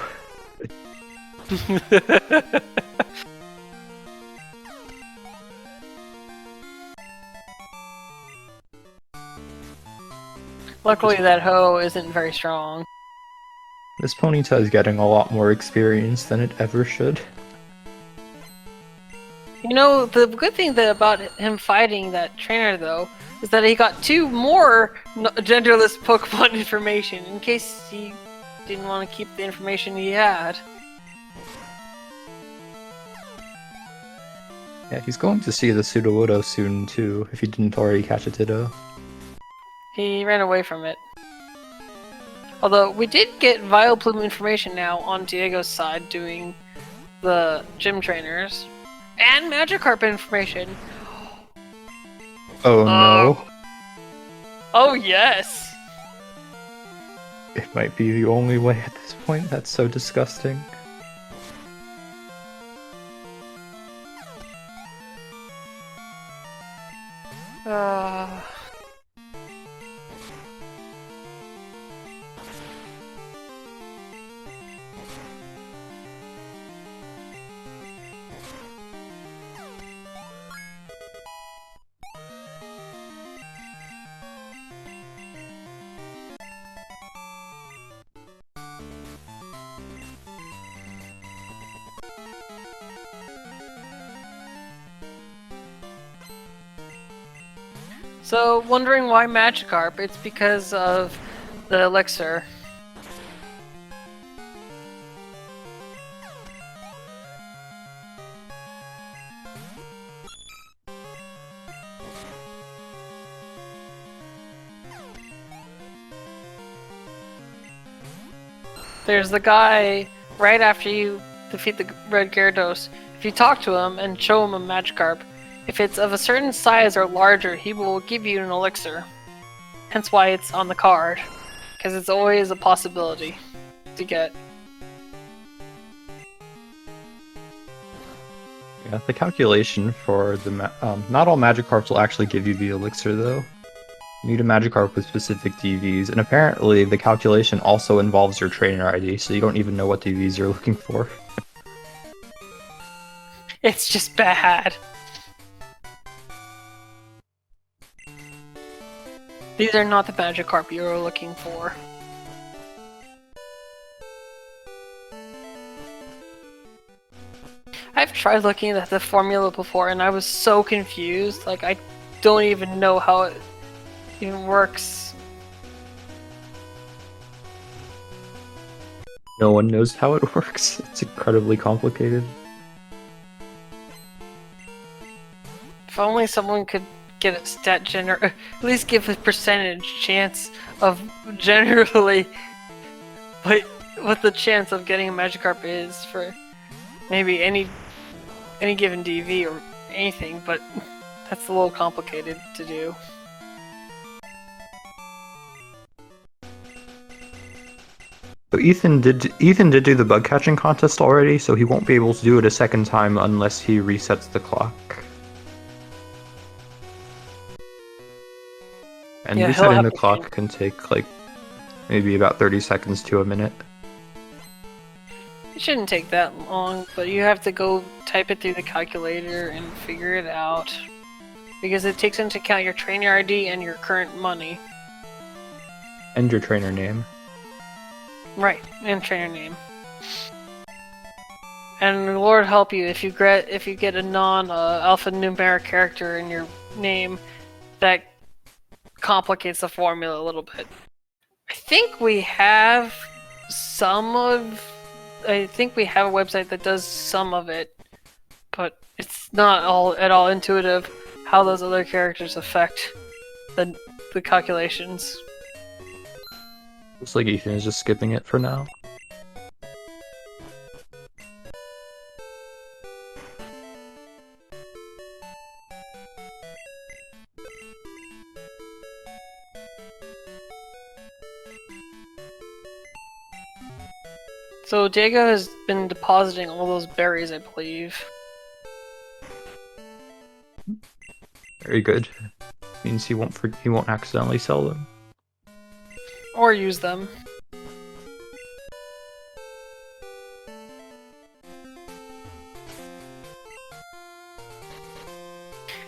Luckily that hoe isn't very strong. This Ponyta is getting a lot more experience than it ever should. You know, the good thing about him fighting that trainer, though, is that he got 2 more genderless Pokemon information in case he didn't want to keep the information he had. Yeah, he's going to see the Sudowoodo soon, too, if he didn't already catch a Ditto. He ran away from it. Although, we did get Vileplume information now on Diego's side doing the gym trainers. And Magikarp information! Oh no. Oh yes! It might be the only way at this point. That's so disgusting. So, wondering why Magikarp? It's because of the elixir. There's the guy right after you defeat the Red Gyarados. If you talk to him and show him a Magikarp, if it's of a certain size or larger, he will give you an elixir. Hence why it's on the card, because it's always a possibility to get. Yeah, the calculation for the not all Magikarps will actually give you the elixir though. You need a Magikarp with specific DVs, and apparently the calculation also involves your trainer ID, so you don't even know what DVs you're looking for. It's just bad. These are not the Magikarp you were looking for. I've tried looking at the formula before and I was so confused, like I don't even know how it even works. No one knows how it works. It's incredibly complicated. If only someone could get a stat at least give a percentage chance of generally what the chance of getting a Magikarp is for maybe any given DV or anything, but that's a little complicated to do. So Ethan did do the bug catching contest already, so he won't be able to do it a second time unless he resets the clock. And Yeah, resetting the clock can take like maybe about 30 seconds to a minute. It shouldn't take that long, but you have to go type it through the calculator and figure it out. Because it takes into account your trainer ID and your current money. And your trainer name. Right, and trainer name. And Lord help you if you get a non-alphanumeric character in your name, that complicates the formula a little bit. I think we have a website that does some of it, but it's not at all intuitive how those other characters affect the calculations. Looks like Ethan is just skipping it for now. So Diego has been depositing all those berries, I believe. Very good. Means he won't accidentally sell them. Or use them.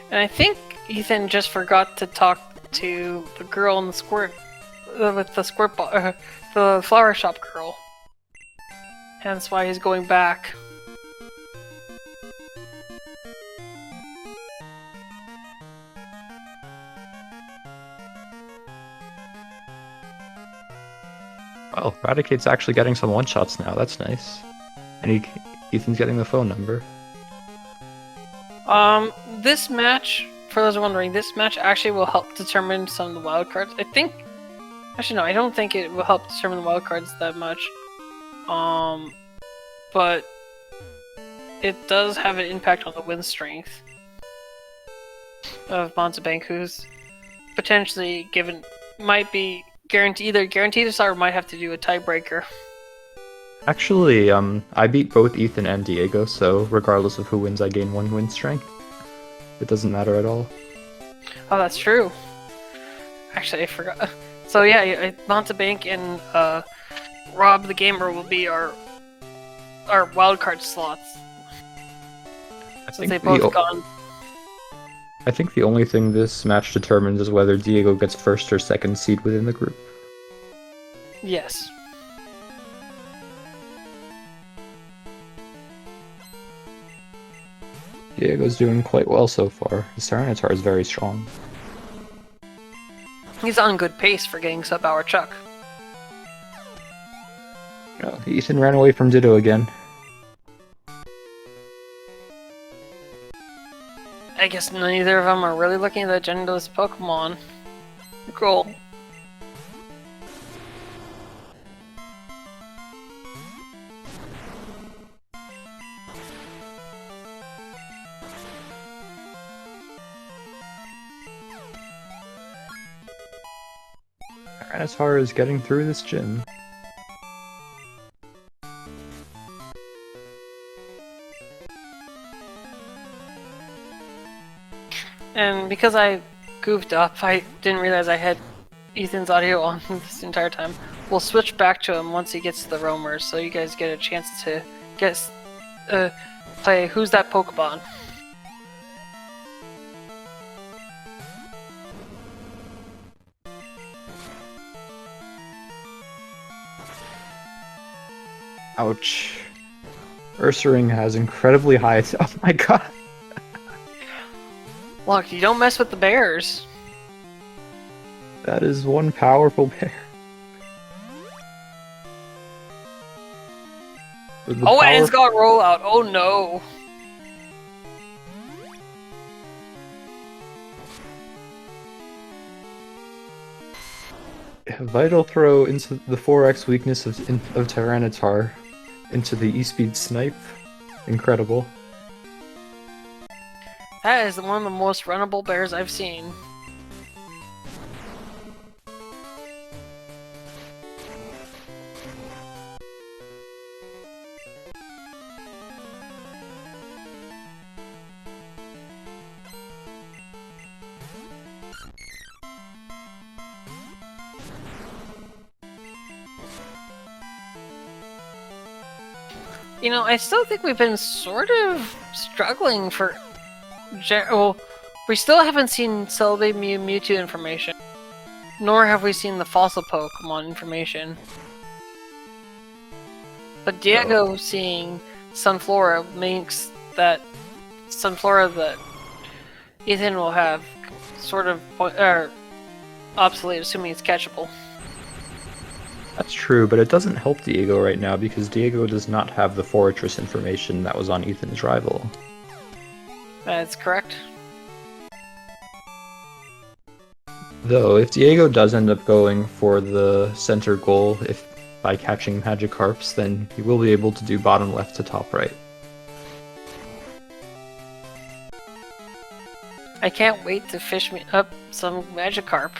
And I think Ethan just forgot to talk to the girl in the the flower shop girl. Hence why he's going back. Well, Radicate's actually getting some one-shots now, that's nice. And Ethan's getting the phone number. This match, for those wondering, this match actually will help determine some of the wildcards. I think... Actually, no, I don't think it will help determine the wildcards that much. But it does have an impact on the win strength of Montebank, who's potentially might be either guaranteed a start or might have to do a tiebreaker. Actually, I beat both Ethan and Diego, so regardless of who wins, I gain 1 win strength. It doesn't matter at all. Oh, that's true. Actually, I forgot. So yeah, Montebank and Rob the Gamer will be our wildcard slots. Since they both gone. I think the only thing this match determines is whether Diego gets first or second seed within the group. Yes. Diego's doing quite well so far. His Tyranitar is very strong. He's on good pace for getting sub-hour Chuck. Oh, Ethan ran away from Ditto again. I guess neither of them are really looking at the agendaless Pokemon. Cool. Tyranitar is getting through this gym. And because I goofed up, I didn't realize I had Ethan's audio on this entire time. We'll switch back to him once he gets to the roamers, so you guys get a chance to play Who's That Pokemon? Ouch. Ursaring has incredibly high... Oh my god! Look, you don't mess with the bears. That is one powerful bear. Oh, and it's got rollout. Oh no. Vital Throw into the 4x weakness of Tyranitar into the E-Speed Snipe. Incredible. That is one of the most runnable bears I've seen. You know, I still think we've been sort of struggling for... Well, we still haven't seen Celebi Mew Mewtwo information. Nor have we seen the fossil Pokemon information. But Diego seeing Sunflora makes that Sunflora that Ethan will have sort of obsolete, assuming it's catchable. That's true, but it doesn't help Diego right now because Diego does not have the Fortress information that was on Ethan's rival. That's correct. Though, if Diego does end up going for the center goal, by catching Magikarps, then he will be able to do bottom left to top right. I can't wait to fish me up some Magikarp.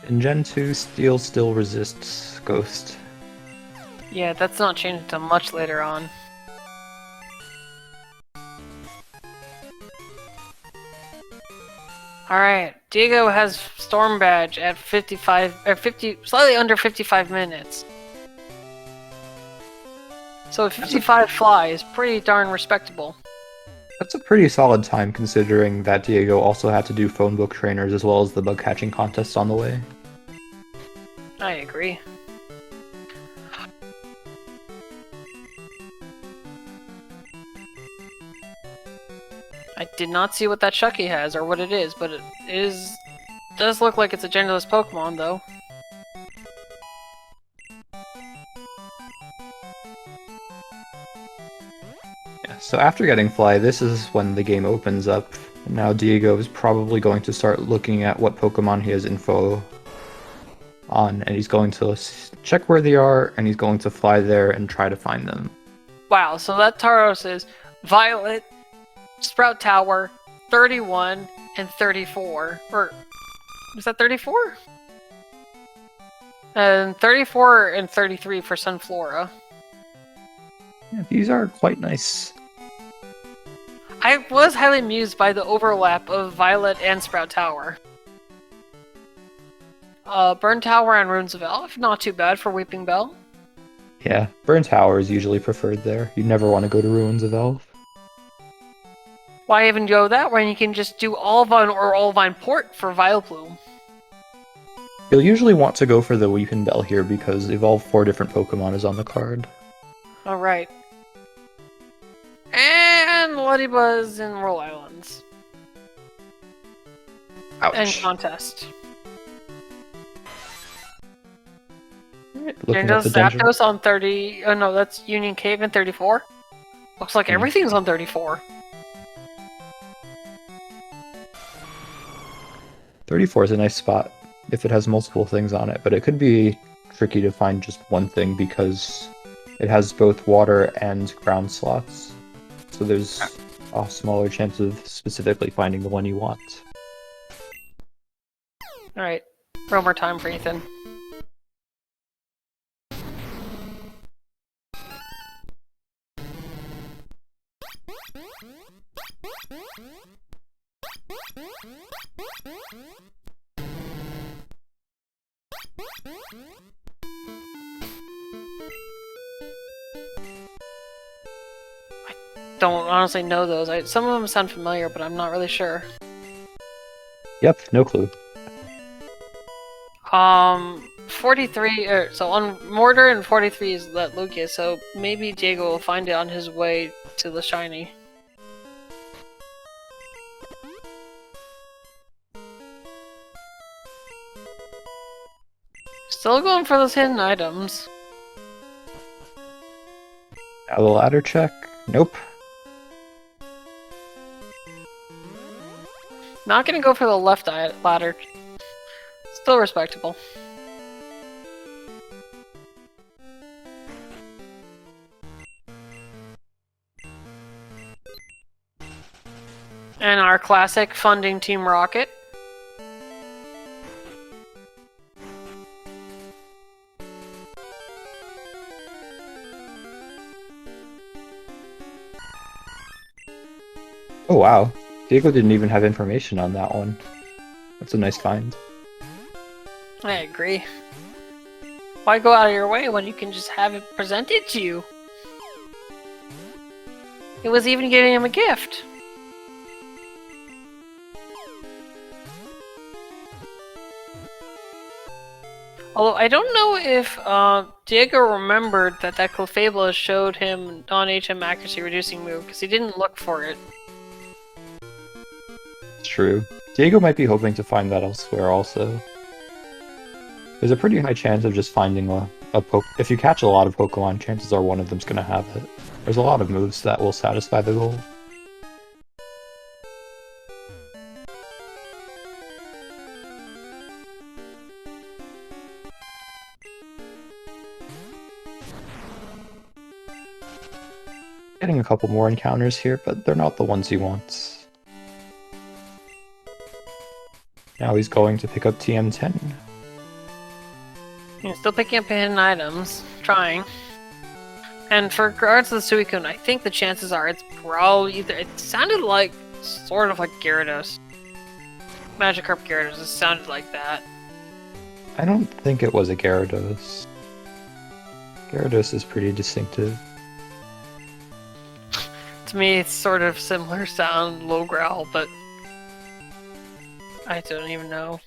In Gen 2, Steel still resists Ghost. Yeah, that's not changed until much later on. Alright, Diego has Storm Badge at 55, or 50, slightly under 55 minutes. So 55 fly is pretty darn respectable. That's a pretty solid time considering that Diego also had to do phone book trainers as well as the bug catching contests on the way. I agree. I did not see what that Chucky has or what it is, but it does look like it's a genderless Pokemon though. Yeah, so after getting Fly, this is when the game opens up. Now Diego is probably going to start looking at what Pokemon he has info on, and he's going to check where they are, and he's going to fly there and try to find them. Wow, so that Tauros is Violet, Sprout Tower, 31, and 34. Or, is that 34? And 34 and 33 for Sunflora. Yeah, these are quite nice. I was highly amused by the overlap of Violet and Sprout Tower. Burn Tower and Runes of Elf, not too bad for Weeping Bell. Yeah, Burn Tower is usually preferred there. You never want to go to Ruins of Elf. Why even go that when you can just do Olivine or Olivine Port for Vileplume? You'll usually want to go for the Weeping Bell here because Evolve 4 different Pokemon is on the card. Alright. And Luddybuzz in Roll Islands. Ouch. And Contest. Looking at the dungeon. Zapdos on 30... Oh no, that's Union Cave in 34? Looks like everything's on 34. 34 is a nice spot if it has multiple things on it, but it could be tricky to find just one thing because it has both water and ground slots. So there's a smaller chance of specifically finding the one you want. Alright, Roamer time for Ethan. Don't honestly know those. Some of them sound familiar, but I'm not really sure. Yep, no clue. 43, so on Mortar and 43 is that Lucas, so maybe Diego will find it on his way to the shiny. Still going for those hidden items. Now the ladder check. Nope. Not gonna go for the left ladder. Still respectable. And our classic funding Team Rocket. Oh wow, Diego didn't even have information on that one. That's a nice find. I agree. Why go out of your way when you can just have it presented to you? It was even giving him a gift. Although I don't know if Diego remembered that Clefable showed him non-HM accuracy reducing move, because he didn't look for it. It's true. Diego might be hoping to find that elsewhere also. There's a pretty high chance of just finding a if you catch a lot of Pokemon, chances are one of them's gonna have it. There's a lot of moves that will satisfy the goal. Getting a couple more encounters here, but they're not the ones he wants. Now he's going to pick up TM10. He's still picking up hidden items. Trying. And for regards to the Suicune, I think the chances are it's probably either... It sounded like... sort of like Gyarados. Magikarp Gyarados. It sounded like that. I don't think it was a Gyarados. Gyarados is pretty distinctive. To me, it's sort of similar sound, low growl, but I don't even know.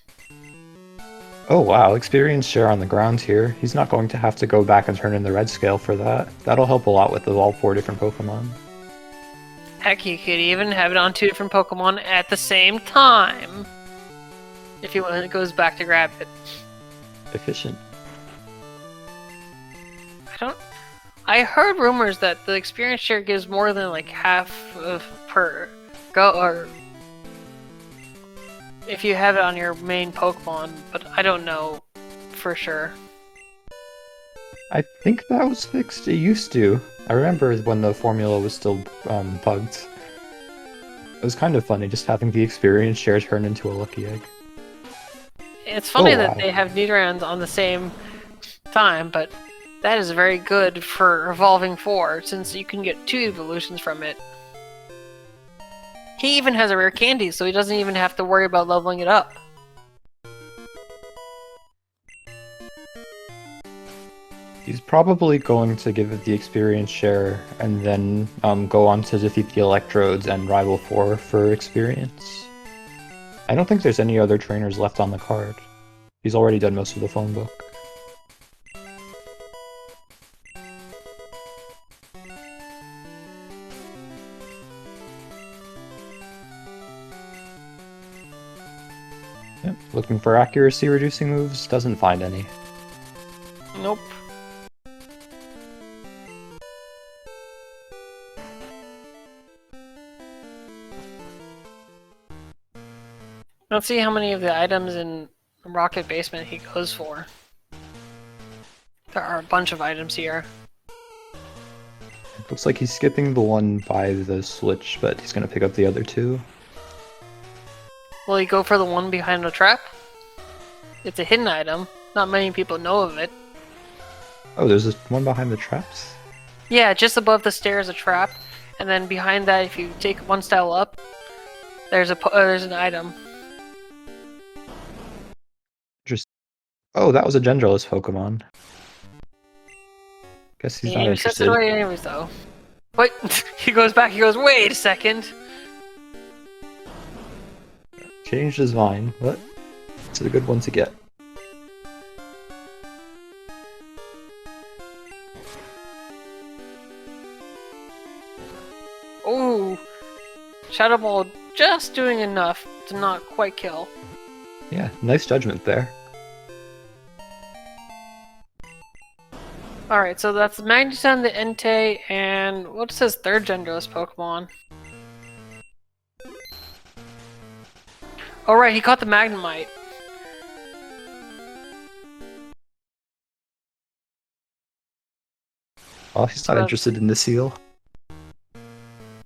Oh wow, experience share on the ground here. He's not going to have to go back and turn in the red scale for that. That'll help a lot with all 4 different Pokemon. Heck, you could even have it on 2 different Pokemon at the same time. If he goes back to grab it. Efficient. I heard rumors that the experience share gives more than like half of per go, or if you have it on your main Pokemon, but I don't know for sure. I think that was fixed. It used to. I remember when the formula was still bugged. It was kind of funny just having the experience share turn into a lucky egg. It's funny Oh, that wow. they have Nidorans on the same time, but that is very good for Evolving 4, since you can get 2 evolutions from it. He even has a rare candy, so he doesn't even have to worry about leveling it up. He's probably going to give it the experience share and then go on to defeat the Electrodes and Rival 4 for experience. I don't think there's any other trainers left on the card. He's already done most of the phone book. Yep. Looking for accuracy reducing moves, doesn't find any. Nope. Let's see how many of the items in Rocket Basement he goes for. There are a bunch of items here. Looks like he's skipping the one by the switch, but he's gonna pick up the other 2. Will he go for the one behind the trap? It's a hidden item. Not many people know of it. Oh, there's this one behind the traps? Yeah, just above the stairs, a trap, and then behind that, if you take one style up, there's an item. Just oh, that was a genderless Pokemon. Guess he's not He sets interested. it away anyways, though. Wait, he goes back. He goes, wait a second. Changed his mind, but it's a good one to get. Ooh, Shadow Ball just doing enough to not quite kill. Yeah, nice judgment there. Alright, so that's Magneton, the Entei, and what's his third genderless Pokemon? Oh right, he caught the Magnemite. Oh, he's not interested in the seal.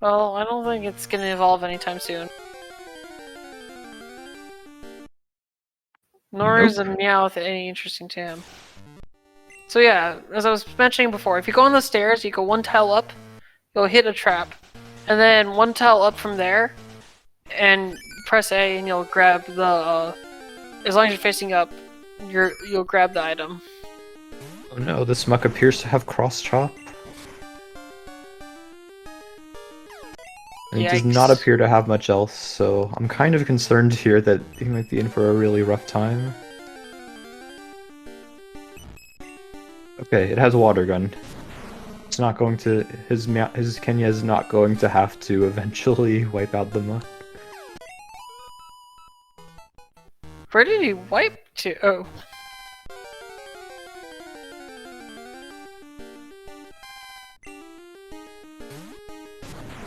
Well, I don't think it's gonna evolve anytime soon. Nor is a Meowth any interesting to him. So yeah, as I was mentioning before, if you go on the stairs, you go one tile up, you'll hit a trap. And then one tile up from there, and press A and you'll grab the, as long as you're facing up, you'll grab the item. Oh no, this muck appears to have cross chop. And it does not Yikes. appear to have much else, so I'm kind of concerned here that he might be in for a really rough time. Okay, it has a water gun. It's not going to... his Kenya is not going to have to eventually wipe out the muck. Where did he wipe to? Oh.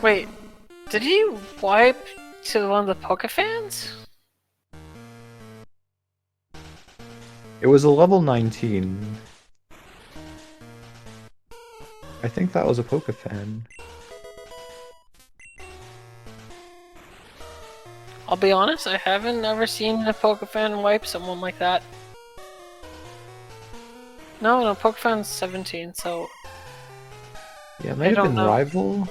Wait, did he wipe to one of the Pokefans? It was a level 19. I think that was a Pokefan. I'll be honest, I haven't ever seen a Pokefan wipe someone like that. No, Pokefan's 17, so... Yeah, it might have been know. Rival.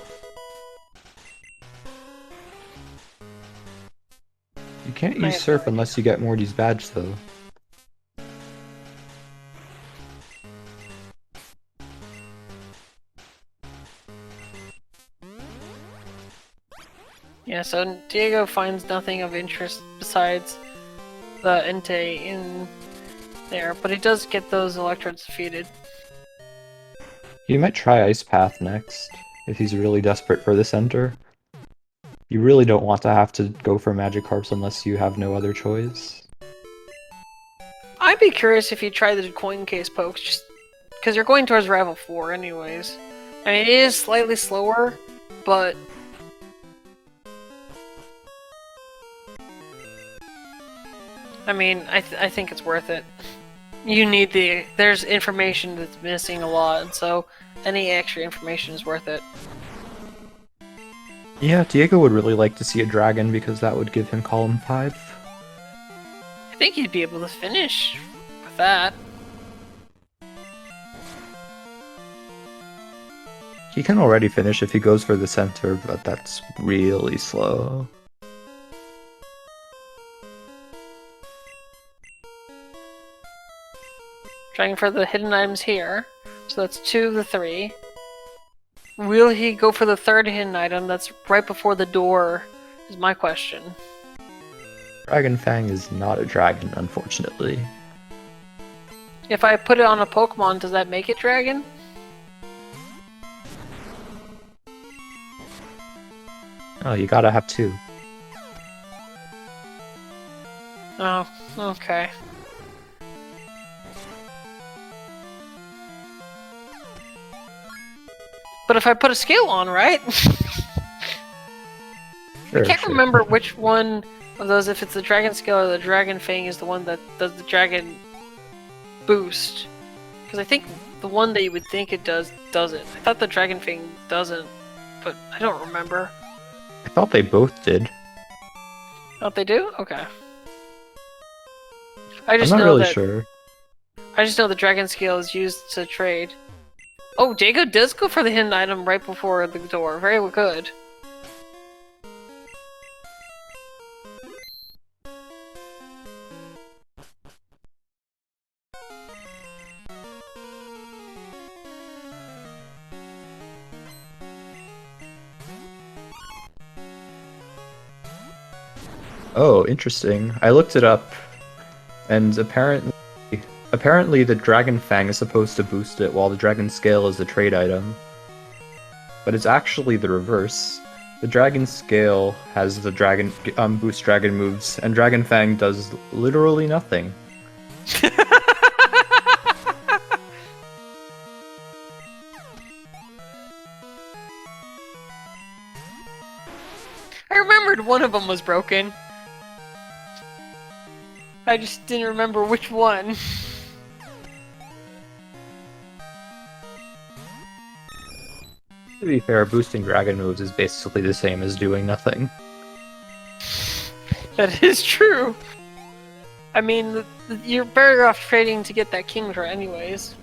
You can't I use have Surf no unless you get Morty's badge, though. Yeah, so Diego finds nothing of interest besides the Entei in there, but he does get those electrodes defeated. He might try Ice Path next, if he's really desperate for the center. You really don't want to have to go for Magikarps unless you have no other choice. I'd be curious if you try the coin case pokes, just because you're going towards Rival 4 anyways. I mean, it is slightly slower, but... I mean, I think it's worth it. You need there's information that's missing a lot, and so any extra information is worth it. Yeah, Diego would really like to see a dragon because that would give him column 5. I think he'd be able to finish with that. He can already finish if he goes for the center, but that's really slow. Trying for the hidden items here. So that's 2 of the 3. Will he go for the third hidden item that's right before the door, is my question. Dragon Fang is not a dragon, unfortunately. If I put it on a Pokemon, does that make it dragon? Oh, you gotta have 2. Oh, okay. But if I put a skill on, right? Sure, I can't sure. remember which one of those, if it's the Dragon Skill or the Dragon Fang, is the one that does the Dragon boost. Because I think the one that you would think it does it. I thought the Dragon Fang doesn't, but I don't remember. I thought they both did. Oh, they do? Okay. I'm not really sure. I just know the Dragon Scale is used to trade. Oh, Diego does go for the hidden item right before the door. Very good. Oh, interesting. I looked it up, and apparently the Dragon Fang is supposed to boost it, while the Dragon Scale is the trade item. But it's actually the reverse. The Dragon Scale has the Dragon boost Dragon moves, and Dragon Fang does literally nothing. I remembered one of them was broken. I just didn't remember which one. To be fair, boosting Dragon moves is basically the same as doing nothing. That is true. I mean, you're better off trading to get that Kingdra anyways.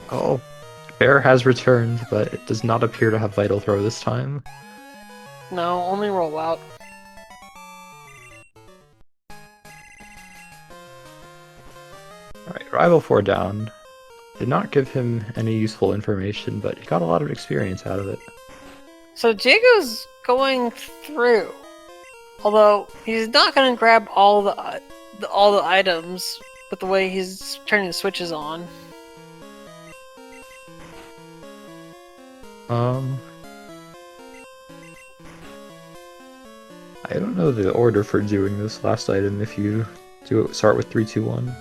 Oh, Bear has returned, but it does not appear to have Vital Throw this time. No, only roll out. Alright, Rival 4 down. Did not give him any useful information, but he got a lot of experience out of it. So Diego's going through. Although, he's not going to grab all the items with the way he's turning the switches on. I don't know the order for doing this last item if you start with 3, 2, 1.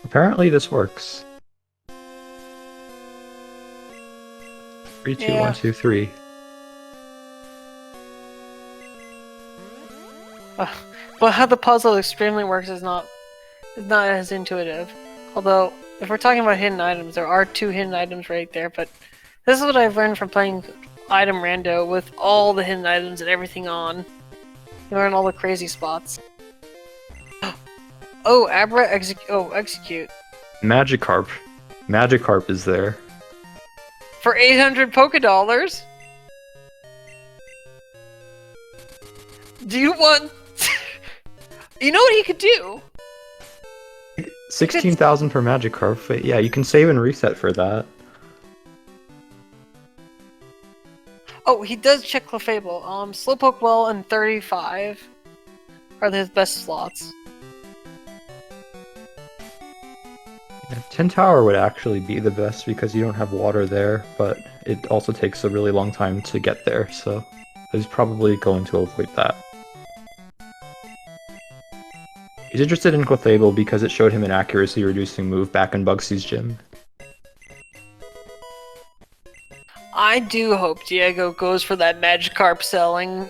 Apparently this works. 3, 2, 1, 2, 3. But how the puzzle extremely works is not as intuitive. Although, if we're talking about hidden items, there are 2 hidden items right there, but this is what I've learned from playing Item Rando with all the hidden items and everything on. You learn all the crazy spots. Oh, Abra execute. Magikarp. Magikarp is there. For 800 Poké Dollars? Do you want... You know what he could do? 16,000 per Magikarp. Yeah, you can save and reset for that. Oh, he does check Clefable. Slowpoke Well and 35 are his best slots. Yeah, Tin Tower would actually be the best because you don't have water there, but it also takes a really long time to get there, so he's probably going to avoid that. He's interested in Clefable because it showed him an accuracy reducing move back in Bugsy's gym. I do hope Diego goes for that Magikarp selling.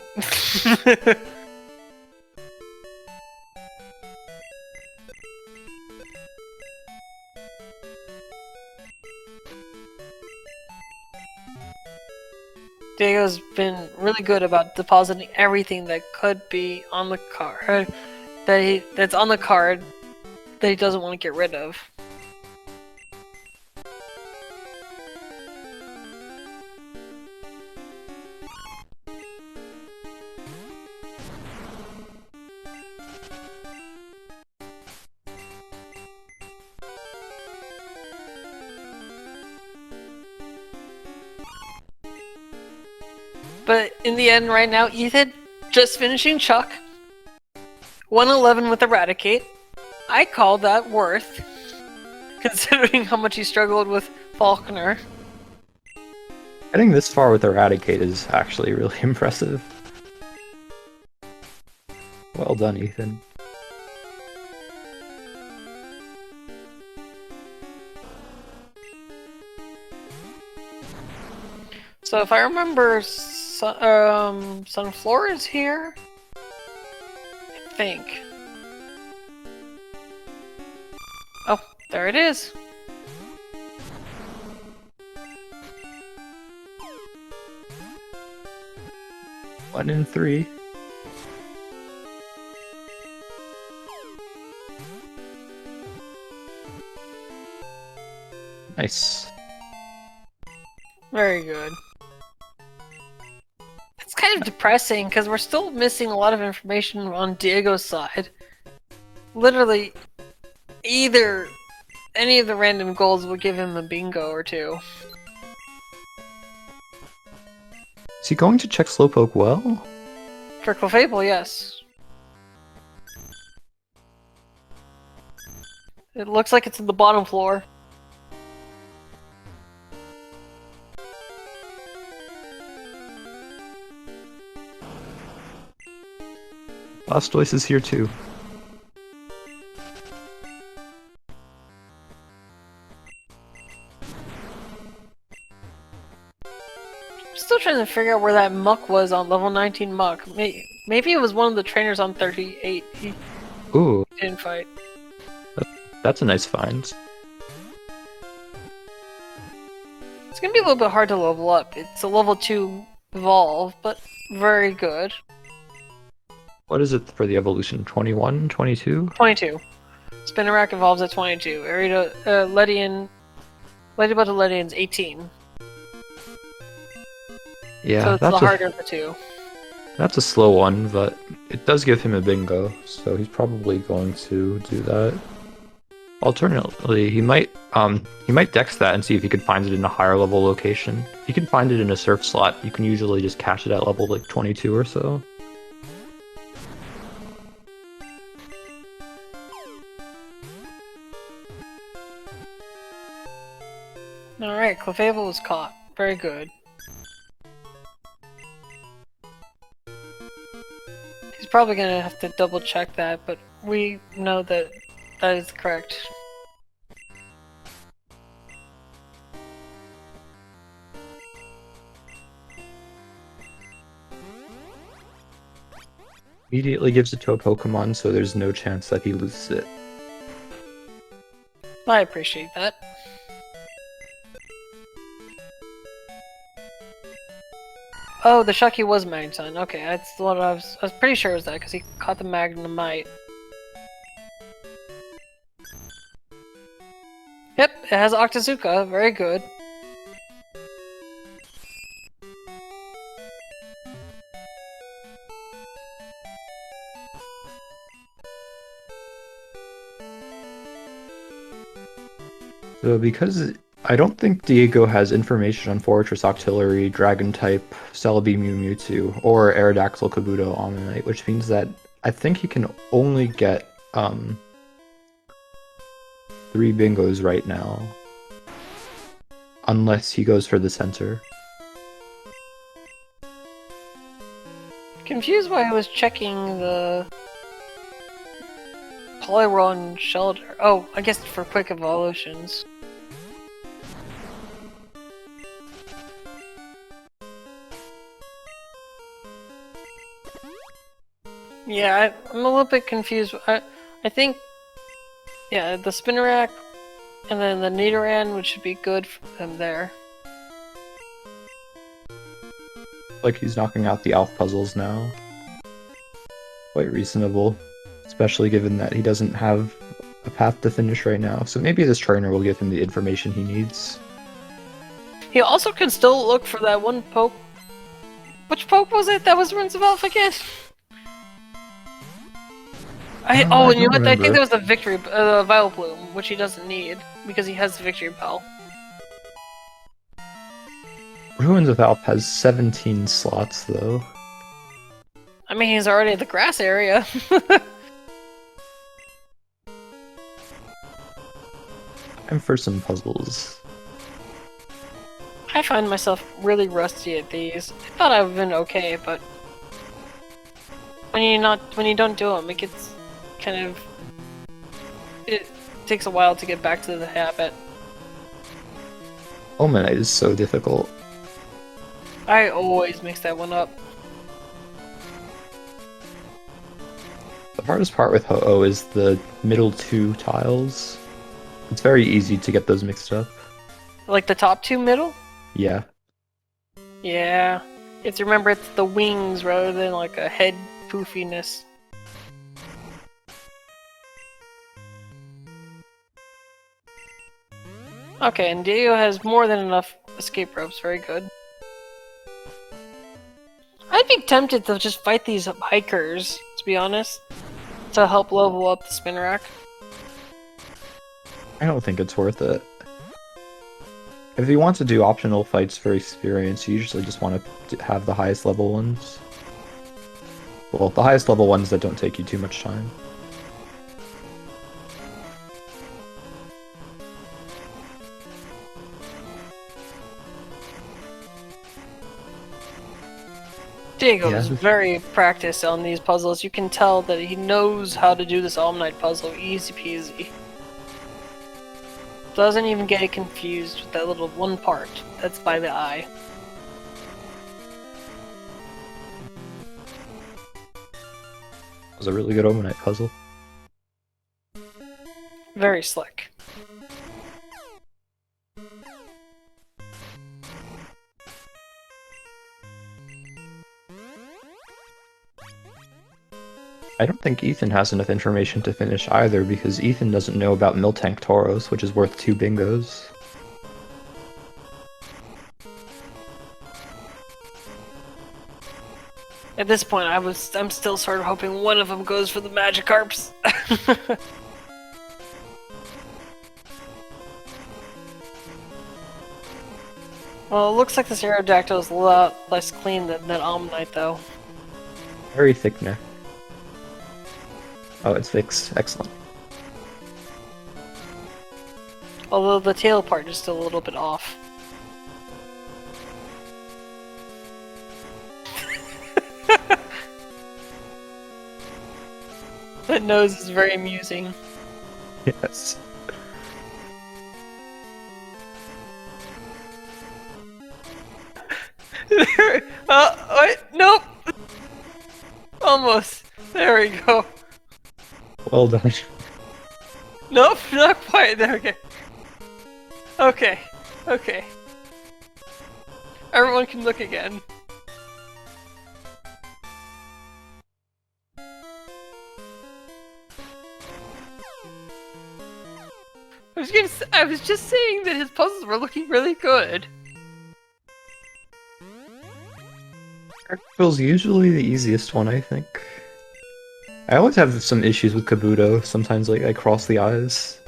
Diego's been really good about depositing everything that could be on the card, that's on the card that he doesn't want to get rid of. But in the end, right now, Ethan just finishing Chuck. 111 with Eradicate. I call that worth, considering how much he struggled with Falconer. Getting this far with Eradicate is actually really impressive. Well done, Ethan. So if I remember, Sunflora is here? I think. Oh, there it is. One in 3. Nice. Very good. It's kind of depressing because we're still missing a lot of information on Diego's side. Literally, either any of the random goals will give him a bingo or two. Is he going to check Slowpoke well? For Clefable, yes. It looks like it's in the bottom floor. Blastoise is here too. I'm still trying to figure out where that Muck was on level 19 Muck. Maybe it was one of the trainers on 38. He Ooh, didn't fight. that's a nice find. It's gonna be a little bit hard to level up. It's a level 2 evolve, but very good. What is it for the evolution? 21? 22? 22. Spinarak evolves at 22. Ladybug to Ledian's 18. Yeah, So it's the harder of the two. That's a slow one, but it does give him a bingo, so he's probably going to do that. Alternatively, he might dex that and see if he could find it in a higher level location. If you can find it in a surf slot, you can usually just catch it at level like 22 or so. Alright, Clefable was caught. Very good. He's probably gonna have to double check that, but we know that that is correct. Immediately gives it to a Pokemon, so there's no chance that he loses it. I appreciate that. Oh, the Shucky was Magneton. Okay, that's what I was pretty sure it was that, because he caught the Magnemite. Yep, it has Octazooka. Very good. So because I don't think Diego has information on Fortress Octillery, Dragon type, Celebi Mew Mewtwo, or Aerodactyl Kabuto Omanyte, which means that I think he can only get 3 bingos right now. Unless he goes for the center. Confused why I was checking the Polyron Shelter. Oh, I guess for quick evolutions. Yeah, I'm a little bit confused. I think, yeah, the Spinarak and then the Nidoran, which should be good for them there. Like he's knocking out the Alph puzzles now. Quite reasonable. Especially given that he doesn't have a path to finish right now. So maybe this trainer will give him the information he needs. He also can still look for that one poke. Which poke was it that was Runes of Alpha again? I you know don't what? I think remember. that was the Victory, Vileplume, which he doesn't need because he has the Victory Bell. Ruins of Alph has 17 slots though. I mean, he's already at the grass area. Time for some puzzles. I find myself really rusty at these. I thought I've been okay, but when you don't do them, it gets kind of. It takes a while to get back to the habit. Omanite is so difficult. I always mix that one up. The hardest part with Ho-Oh is the middle 2 tiles. It's very easy to get those mixed up. Like the top 2 middle? Yeah. Yeah. You have to remember it's the wings rather than like a head poofiness. Okay, and Diego has more than enough escape ropes. Very good. I'd be tempted to just fight these hikers, to be honest, to help level up the Spinarak. I don't think it's worth it. If you want to do optional fights for experience, you usually just want to have the highest level ones. Well, the highest level ones that don't take you too much time. Diego Yeah. is very practiced on these puzzles. You can tell that he knows how to do this All-Night puzzle easy peasy. Doesn't even get it confused with that little one part that's by the eye. It was a really good Omanite puzzle. Very slick. I don't think Ethan has enough information to finish either, because Ethan doesn't know about Miltank Tauros, which is worth 2 bingos. At this point, I'm still sort of hoping one of them goes for the Magikarps. Well, it looks like this Aerodactyl is a lot less clean than that Omanyte, though. Very thick neck. Oh, it's fixed. Excellent. Although the tail part is still a little bit off. That nose is very amusing. Yes. Wait, nope! Almost. There we go. Well done. Nope, not quite. There we go. Okay, okay. Everyone can look again. I was just saying that his puzzles were looking really good. Arcville's usually the easiest one, I think. I always have some issues with Kabuto. Sometimes, like, I cross the eyes.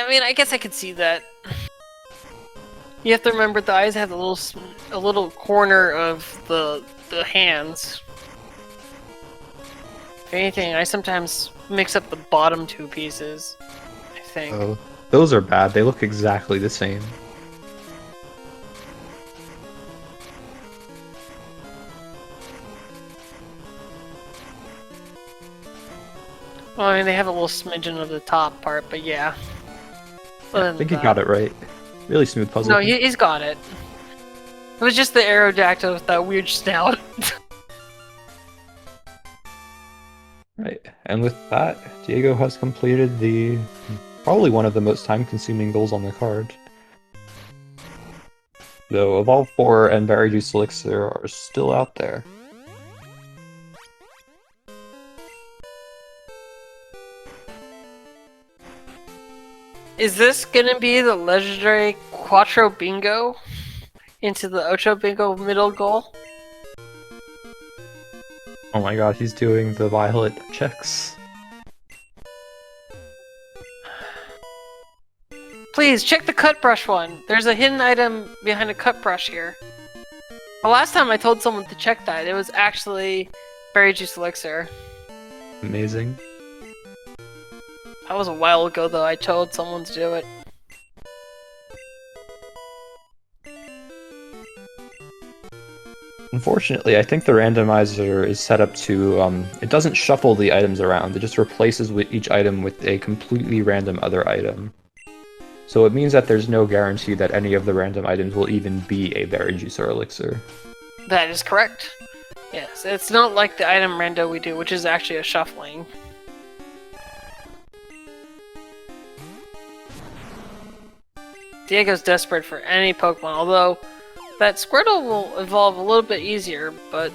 mean, I guess I could see that. You have to remember the eyes have a little corner of the hands. If anything, I sometimes mix up the bottom two pieces, I think. Oh, those are bad. They look exactly the same. Well, I mean, they have a little smidgen of the top part, but yeah. I think he got it right. Really smooth puzzle. No, he's got it. It was just the Aerodactyl with that weird snout. Right, and with that, Diego has completed probably one of the most time-consuming goals on the card. Though Evolve 4 and Berry Juice Elixir are still out there. Is this gonna be the legendary Quattro Bingo into the Ocho Bingo middle goal? Oh my god, he's doing the violet checks. Please, check the cut brush one. There's a hidden item behind a cut brush here. The last time I told someone to check that, it was actually Berry Juice Elixir. Amazing. That was a while ago though, I told someone to do it. Unfortunately, I think the randomizer is set up to, it doesn't shuffle the items around, it just replaces each item with a completely random other item. So it means that there's no guarantee that any of the random items will even be a berry juice or elixir. That is correct. Yes, it's not like the item rando we do, which is actually a shuffling. Diego's desperate for any Pokemon, although that Squirtle will evolve a little bit easier, but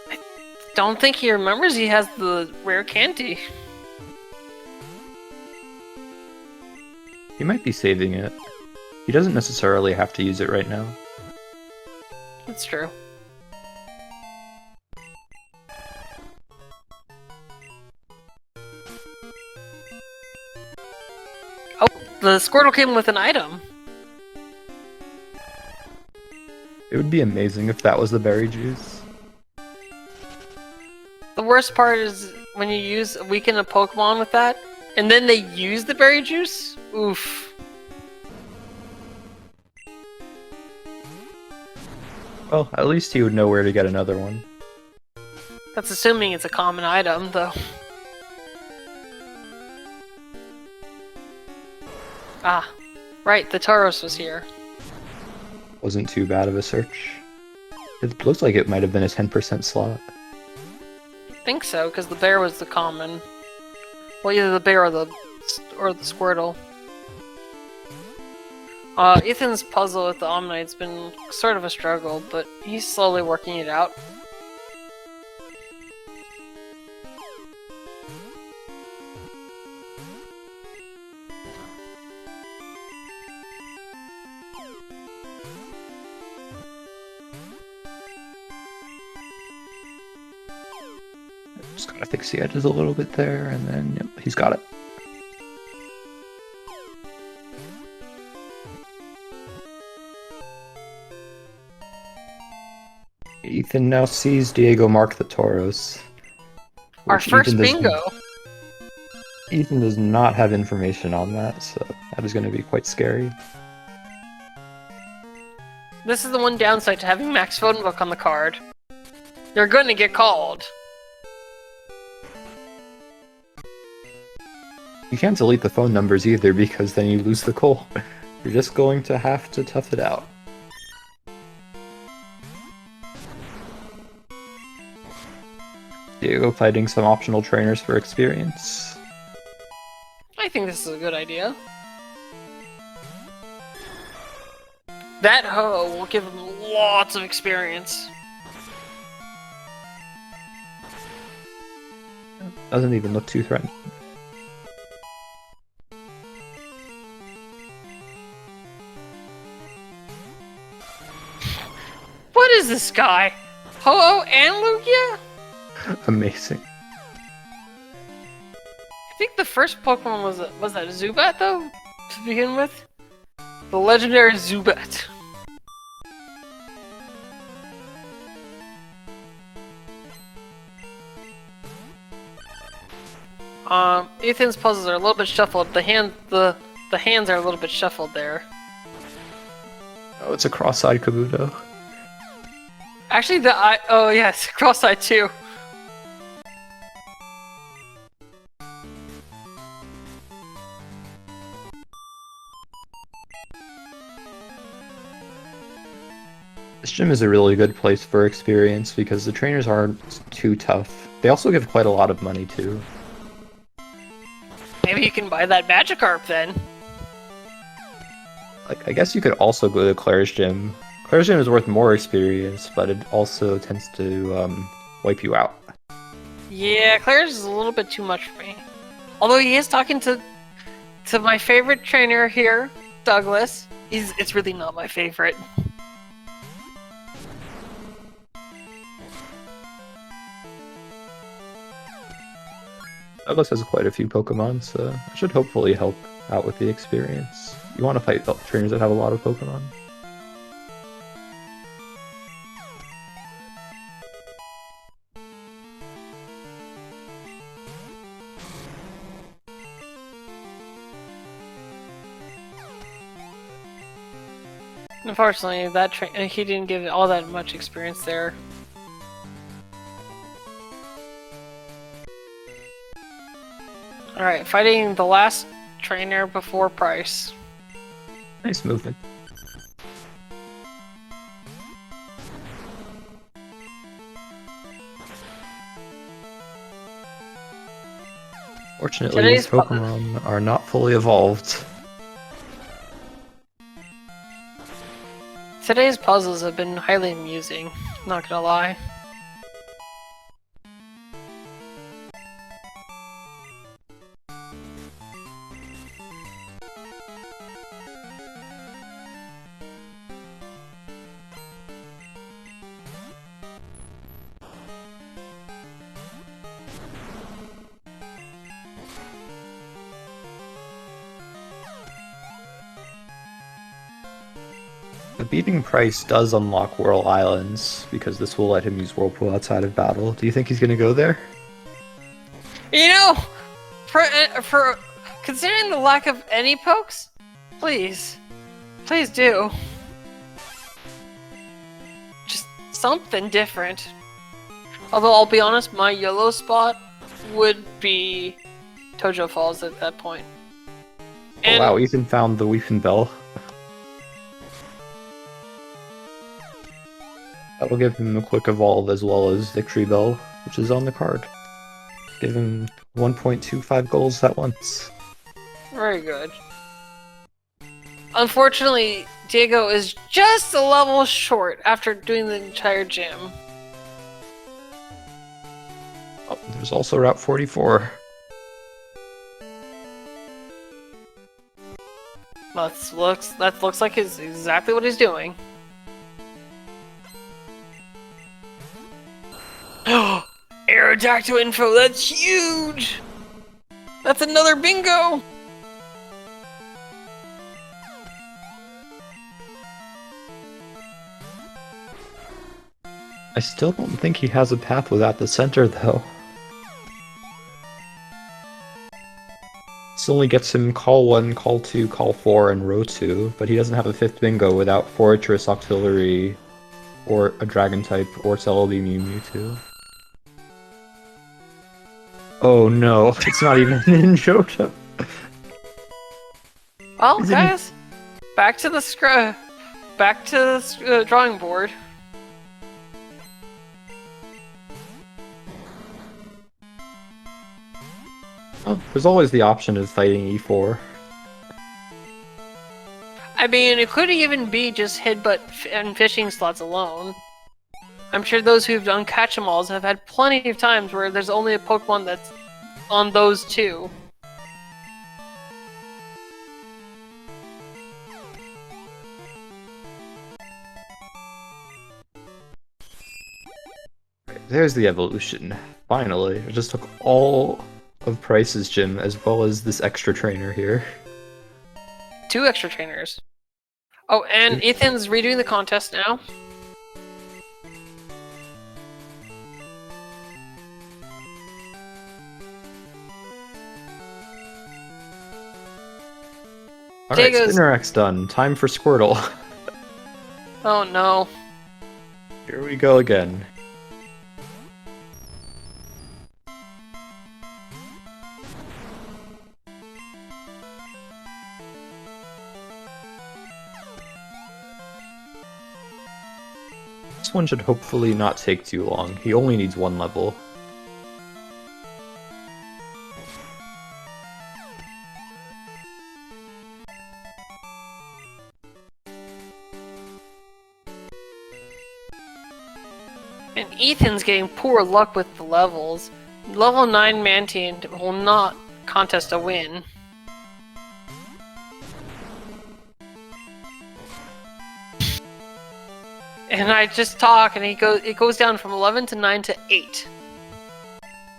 I don't think he remembers he has the rare candy. He might be saving it. He doesn't necessarily have to use it right now. That's true. Oh, the Squirtle came with an item. It would be amazing if that was the berry juice. The worst part is when you weaken a Pokemon with that, and then they use the berry juice? Oof. Well, at least he would know where to get another one. That's assuming it's a common item, though. Ah, right, the Tauros was here. Wasn't too bad of a search. It looks like it might have been a 10% slot. I think so, because the bear was the common. Well, either the bear or the Squirtle. Ethan's puzzle with the Omnite's been sort of a struggle, but he's slowly working it out. Just gotta fix the edges a little bit there, and then yep, he's got it. Ethan now sees Diego mark the Tauros. Our first bingo! Ethan does not have information on that, so that is going to be quite scary. This is the one downside to having Max phone book on the card. You're going to get called. You can't delete the phone numbers either, because then you lose the call. You're just going to have to tough it out. Diego fighting some optional trainers for experience. I think this is a good idea. That Ho will give him lots of experience. Doesn't even look too threatening. What is this guy? Ho-Oh and Lugia? Amazing. I think the first Pokemon was that Zubat though, to begin with? The legendary Zubat. Ethan's puzzles are a little bit shuffled. The hands are a little bit shuffled there. Oh, it's a cross-eyed Kabuto. Actually, oh yes, cross-eyed too. This gym is a really good place for experience because the trainers aren't too tough. They also give quite a lot of money too. Maybe you can buy that Magikarp then. Like, I guess you could also go to Claire's gym. Claire's gym is worth more experience, but it also tends to wipe you out. Yeah, Claire's is a little bit too much for me. Although he is talking to my favorite trainer here, Douglas. It's really not my favorite. Douglas has quite a few Pokemon, so it should hopefully help out with the experience. You want to fight trainers that have a lot of Pokemon. Unfortunately, that he didn't give all that much experience there. Alright, fighting the last trainer before Price. Nice movement. Fortunately, these Pokemon are not fully evolved. Today's puzzles have been highly amusing, not gonna lie. Beating Price does unlock Whirl Islands, because this will let him use Whirlpool outside of battle. Do you think he's gonna go there? You know, for considering the lack of any pokes, please do. Just something different. Although I'll be honest, my yellow spot would be Tojo Falls at that point. And oh wow, Ethan found the Weepinbell. That'll give him a quick evolve as well as Victory Bell, which is on the card. Give him 1.25 goals at once. Very good. Unfortunately, Diego is just a level short after doing the entire gym. Oh, there's also Route 44. That looks like it's exactly what he's doing. Aerodactyl info, that's huge! That's another bingo! I still don't think he has a path without the center, though. This only gets him Call 1, Call 2, Call 4, and Row 2, but he doesn't have a 5th bingo without Fortress, Auxiliary, or a Dragon type, or Celebi Mewtwo. Oh no, it's not even in Johto. Well, guys, back to the drawing board. Oh, there's always the option of fighting E4. I mean, it could even be just headbutt and fishing slots alone. I'm sure those who've done catch-em-alls have had plenty of times where there's only a Pokemon that's on those two. There's the evolution. Finally. It just took all of prices, Jim, as well as this extra trainer here. 2 extra trainers. Oh, and Ethan's redoing the contest now. Alright, Diego's... Spinnerac's done. Time for Squirtle. Oh no. Here we go again. This one should hopefully not take too long. He only needs 1 level. And Ethan's getting poor luck with the levels. Level 9 Mantine will not contest a win. And I just talk, and it goes down from 11 to 9 to 8.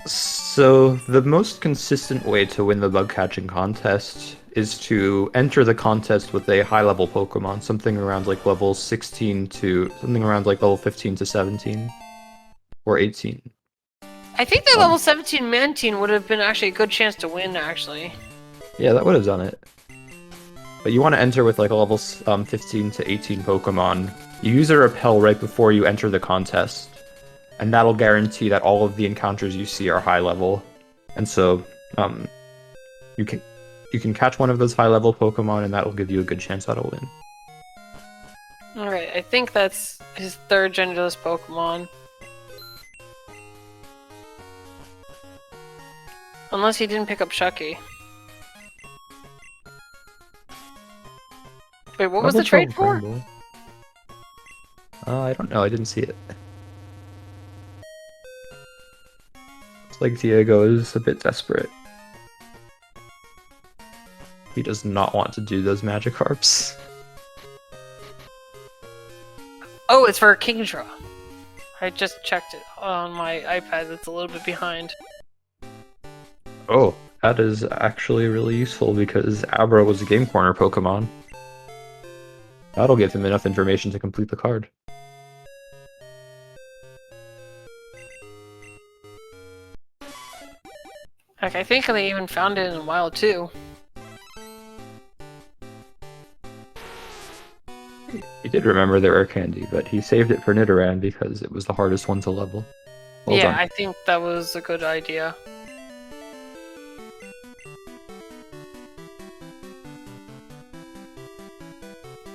So, the most consistent way to win the bug catching contest is to enter the contest with a high level Pokemon, something around like level 16 to something around like level 15 to 17 or 18. I think that level 17 Mantine would have been actually a good chance to win, actually. Yeah, that would have done it. But you want to enter with like a level 15 to 18 Pokemon. You use a repel right before you enter the contest, and that'll guarantee that all of the encounters you see are high level. And so, you can catch one of those high level Pokemon, and that'll give you a good chance at a win. Alright, I think that's his 3rd genderless Pokemon. Unless he didn't pick up Chucky. Wait, what was the trade for? I don't know, I didn't see it. Looks like Diego is a bit desperate. He does not want to do those Magikarps. Oh, it's for Kingdra. I just checked it on my iPad, it's a little bit behind. Oh, that is actually really useful because Abra was a Game Corner Pokemon. That'll give him enough information to complete the card. Heck, I think they even found it in a while too. He did remember the rare candy, but he saved it for Nidoran because it was the hardest one to level. Well Yeah, done. I think that was a good idea.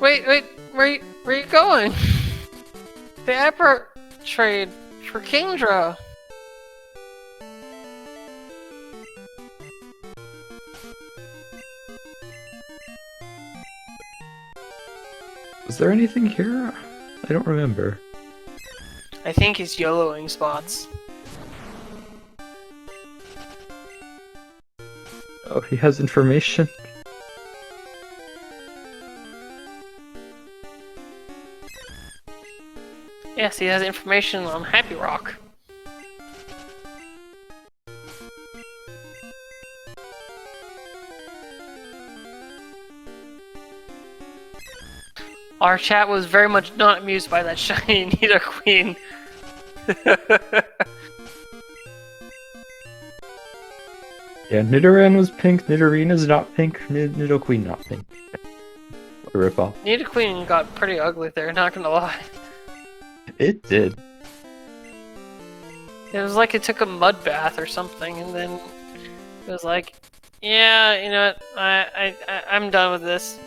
Wait, where you going? The Emperor trade for Kingdra. Was there anything here? I don't remember. I think he's YOLOing spots. Oh, he has information. Yes, he has information on Happy Rock. Our chat was very much not amused by that shiny Nidoqueen. Yeah, Nidoran was pink, Nidorina's not pink, Nidoqueen not pink. What a ripoff. Nidoqueen got pretty ugly there, not gonna lie. It did. It was like it took a mud bath or something, and then it was like, yeah, you know what, I'm done with this.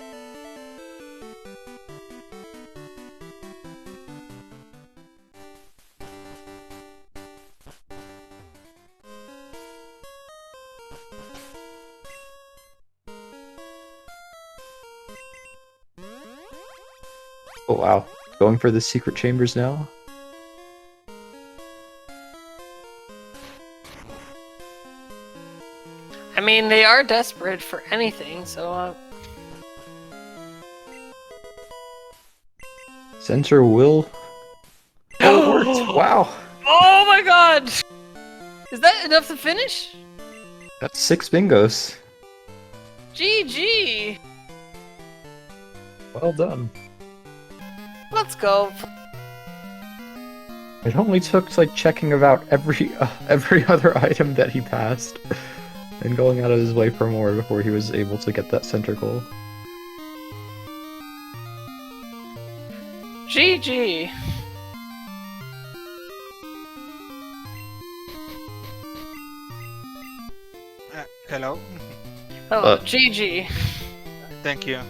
Oh wow. Going for the secret chambers now? I mean, they are desperate for anything, so Center will... Oh, it worked! Wow! Oh my god! Is that enough to finish? That's 6 bingos. GG! Well done. Let's go. It only took like checking about every other item that he passed, and going out of his way for more before he was able to get that center goal. GG! Hello. Oh, GG. Thank you.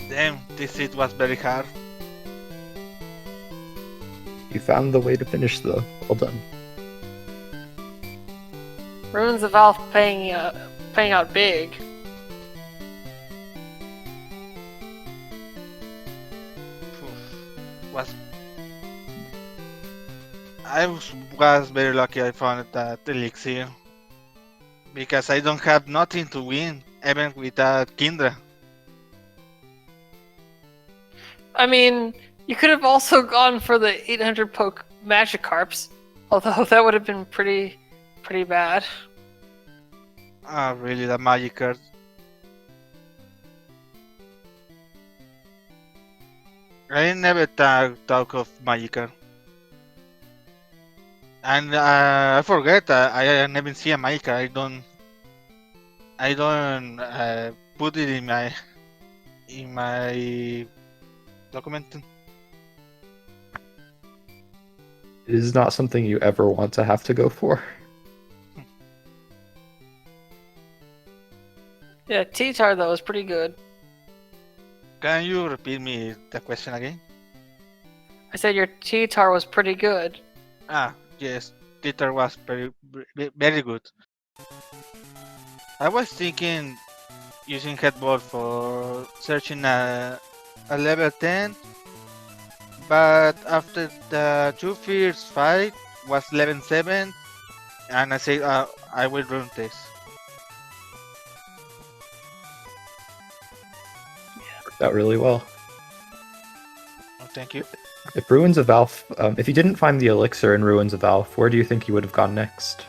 Damn, this seat was very hard. You found the way to finish though. Well done. Ruins of Valve paying out big. I was very lucky I found that elixir. Because I don't have nothing to win, even without Kindra. I mean, you could have also gone for the 800 poke Magikarps, although that would have been pretty bad. Ah, really, the magic card. I never talk of magic card. And I forget, I never see a magic card. I don't put it in my document. It is not something you ever want to have to go for. Yeah, T-Tar though was pretty good. Can you repeat me the question again? I said your T-Tar was pretty good. Ah, yes, Twitter was very good. I was thinking using headboard for searching a level 10, but after the two first fight was level 7, and I said I will run this. Worked out really well. Oh, thank you. If Ruins of Valve, if you didn't find the elixir in Ruins of Valve, where do you think you would have gone next?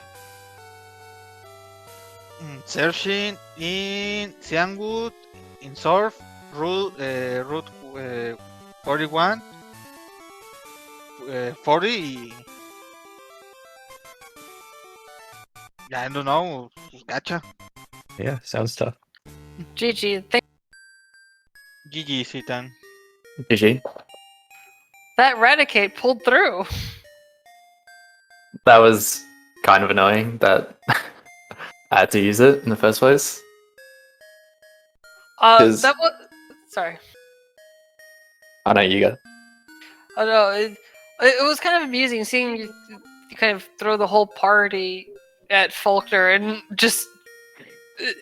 Searching in Cianwood, in Surf, Route 41, 40. I don't know. Gacha. Yeah, sounds tough. GG. GG, Citan. GG. That Raticate pulled through. That was kind of annoying that I had to use it in the first place. That was... Sorry. I know you got. Oh no, it was kind of amusing seeing you kind of throw the whole party at Faulkner and just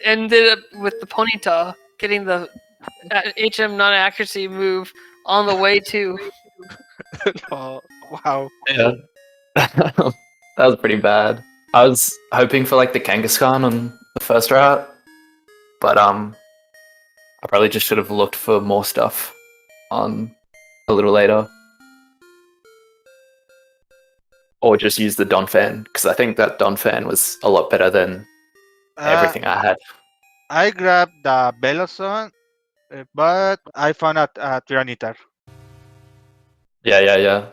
ended up with the Ponyta getting the HM non-accuracy move on the way to. Oh, wow. Yeah. That was pretty bad. I was hoping for like the Kangaskhan on the first route, but I probably just should have looked for more stuff on a little later. Or just use the Donphan, because I think that Donphan was a lot better than everything I had. I grabbed the Veloson, but I found a Tyranitar. Yeah.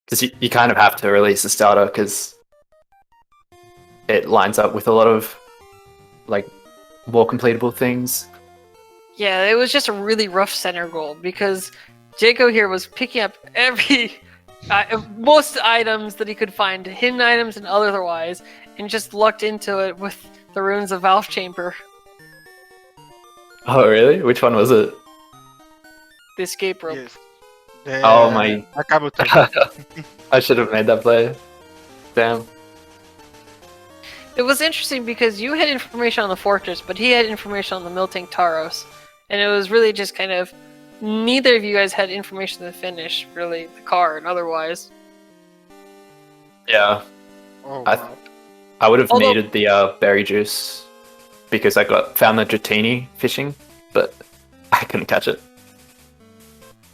Because you kind of have to release the starter, because it lines up with a lot of like more completable things. Yeah, it was just a really rough center goal because Jaco here was picking up most items that he could find, hidden items and otherwise, and just lucked into it with the Ruins of Valve Chamber. Oh, really? Which one was it? The escape rope. Yes. Oh my! Akabuto. I should have made that play. Damn. It was interesting because you had information on the fortress, but he had information on the Miltank Tauros. And it was really just kind of... Neither of you guys had information to finish, really, the card, otherwise. Yeah. Oh, wow. I would have needed the berry juice because I found the Dratini fishing, but I couldn't catch it.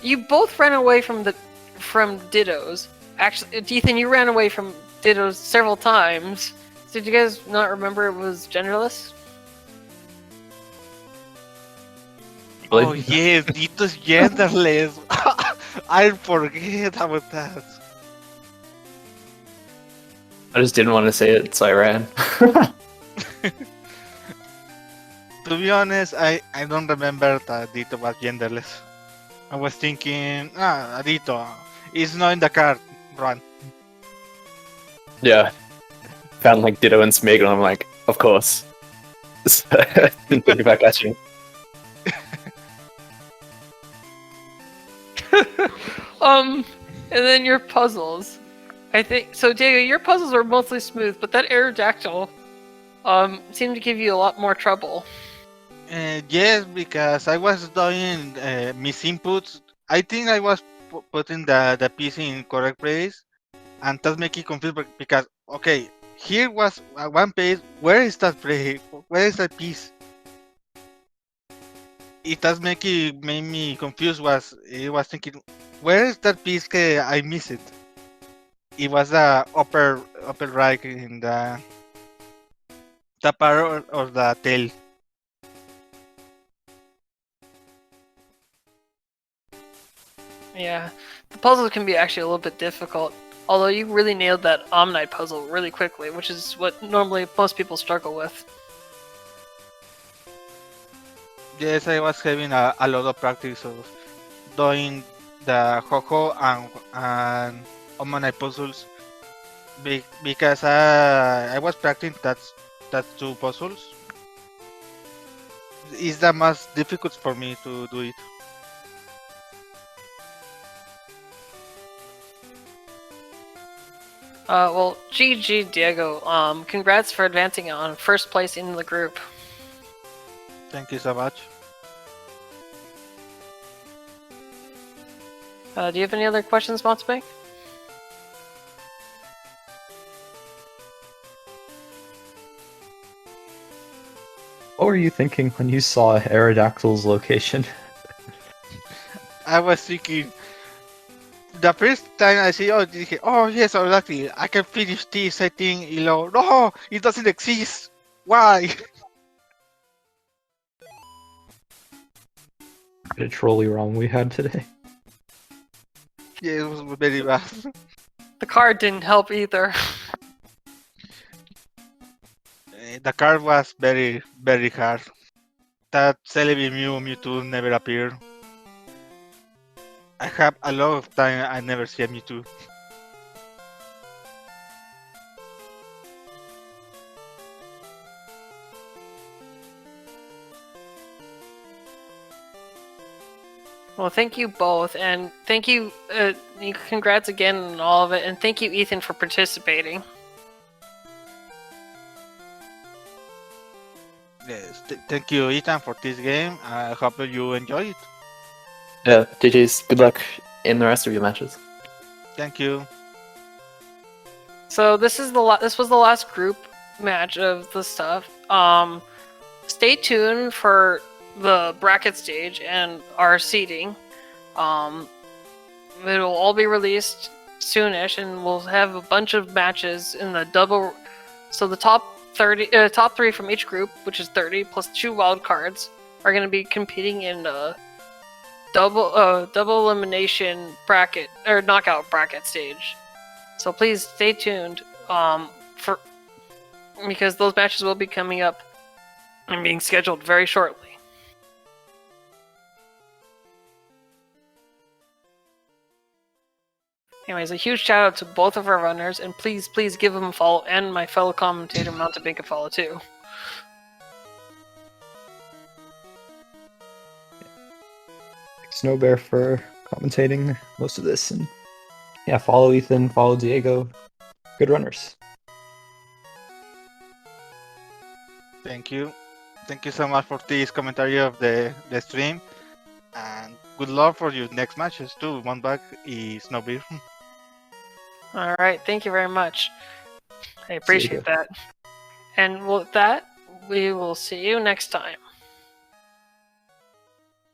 You both ran away from Dittos. Actually, Ethan, you ran away from Dittos several times. Did you guys not remember it was genderless? Oh yes, Dito's genderless. I forget about that. I just didn't want to say it, so I ran. To be honest, I don't remember that Dito was genderless. I was thinking, Dito, it's not in the card, run. Yeah. Found like Ditto and Smig, and I'm like, of course. Looking back at you. And then your puzzles. I think so, Diego. Your puzzles were mostly smooth, but that Aerodactyl, seemed to give you a lot more trouble. Yes, because I was doing mis inputs. I think I was putting the piece in correct place, and that's making confused because okay, here was one page. Where is that place? Where is that piece? It does made me confused. I was thinking, where is that piece? I miss it. It was the upper right in the part of the tail. Yeah, the puzzles can be actually a little bit difficult. Although you really nailed that Omnite puzzle really quickly, which is what normally most people struggle with. Yes, I was having a lot of practice of doing the Ho-Ho and Omanite puzzles because I was practicing that two puzzles. It's the most difficult for me to do it. Well, GG, Diego. Congrats for advancing on first place in the group. Thank you so much. Do you have any other questions, Motsbank? What were you thinking when you saw Aerodactyl's location? I was thinking, the first time I see, oh yes, exactly, I can finish this. I think, no, it doesn't exist. Why? The trolley ROM we had today. Yeah, it was very bad. The card didn't help either. The card was very, very hard. That Celebi Mewtwo never appeared. I have a lot of time I never see a Mewtwo. Well, thank you both, and thank you, congrats again on all of it, and thank you, Ethan, for participating. Yes, thank you, Ethan, for this game. I hope you enjoy it. Yeah, GG's. Good luck in the rest of your matches. Thank you. So this is this was the last group match of the stuff. Stay tuned for the bracket stage and our seeding. It'll all be released soonish, and we'll have a bunch of matches in the double. So the top 3 from each group, which is 30 plus 2 wild cards, are going to be competing in a double elimination bracket or knockout bracket stage. So please stay tuned because those matches will be coming up and being scheduled very shortly. Anyways, a huge shout out to both of our runners, and please give them a follow, and my fellow commentator Mountabink a follow too. Snow Bear for commentating most of this, and yeah, follow Ethan, follow Diego. Good runners. Thank you. Thank you so much for this commentary of the stream. And good luck for your next matches too. One back is Snowbeer. Alright, thank you very much. I appreciate you. that. And with that, we will see you next time.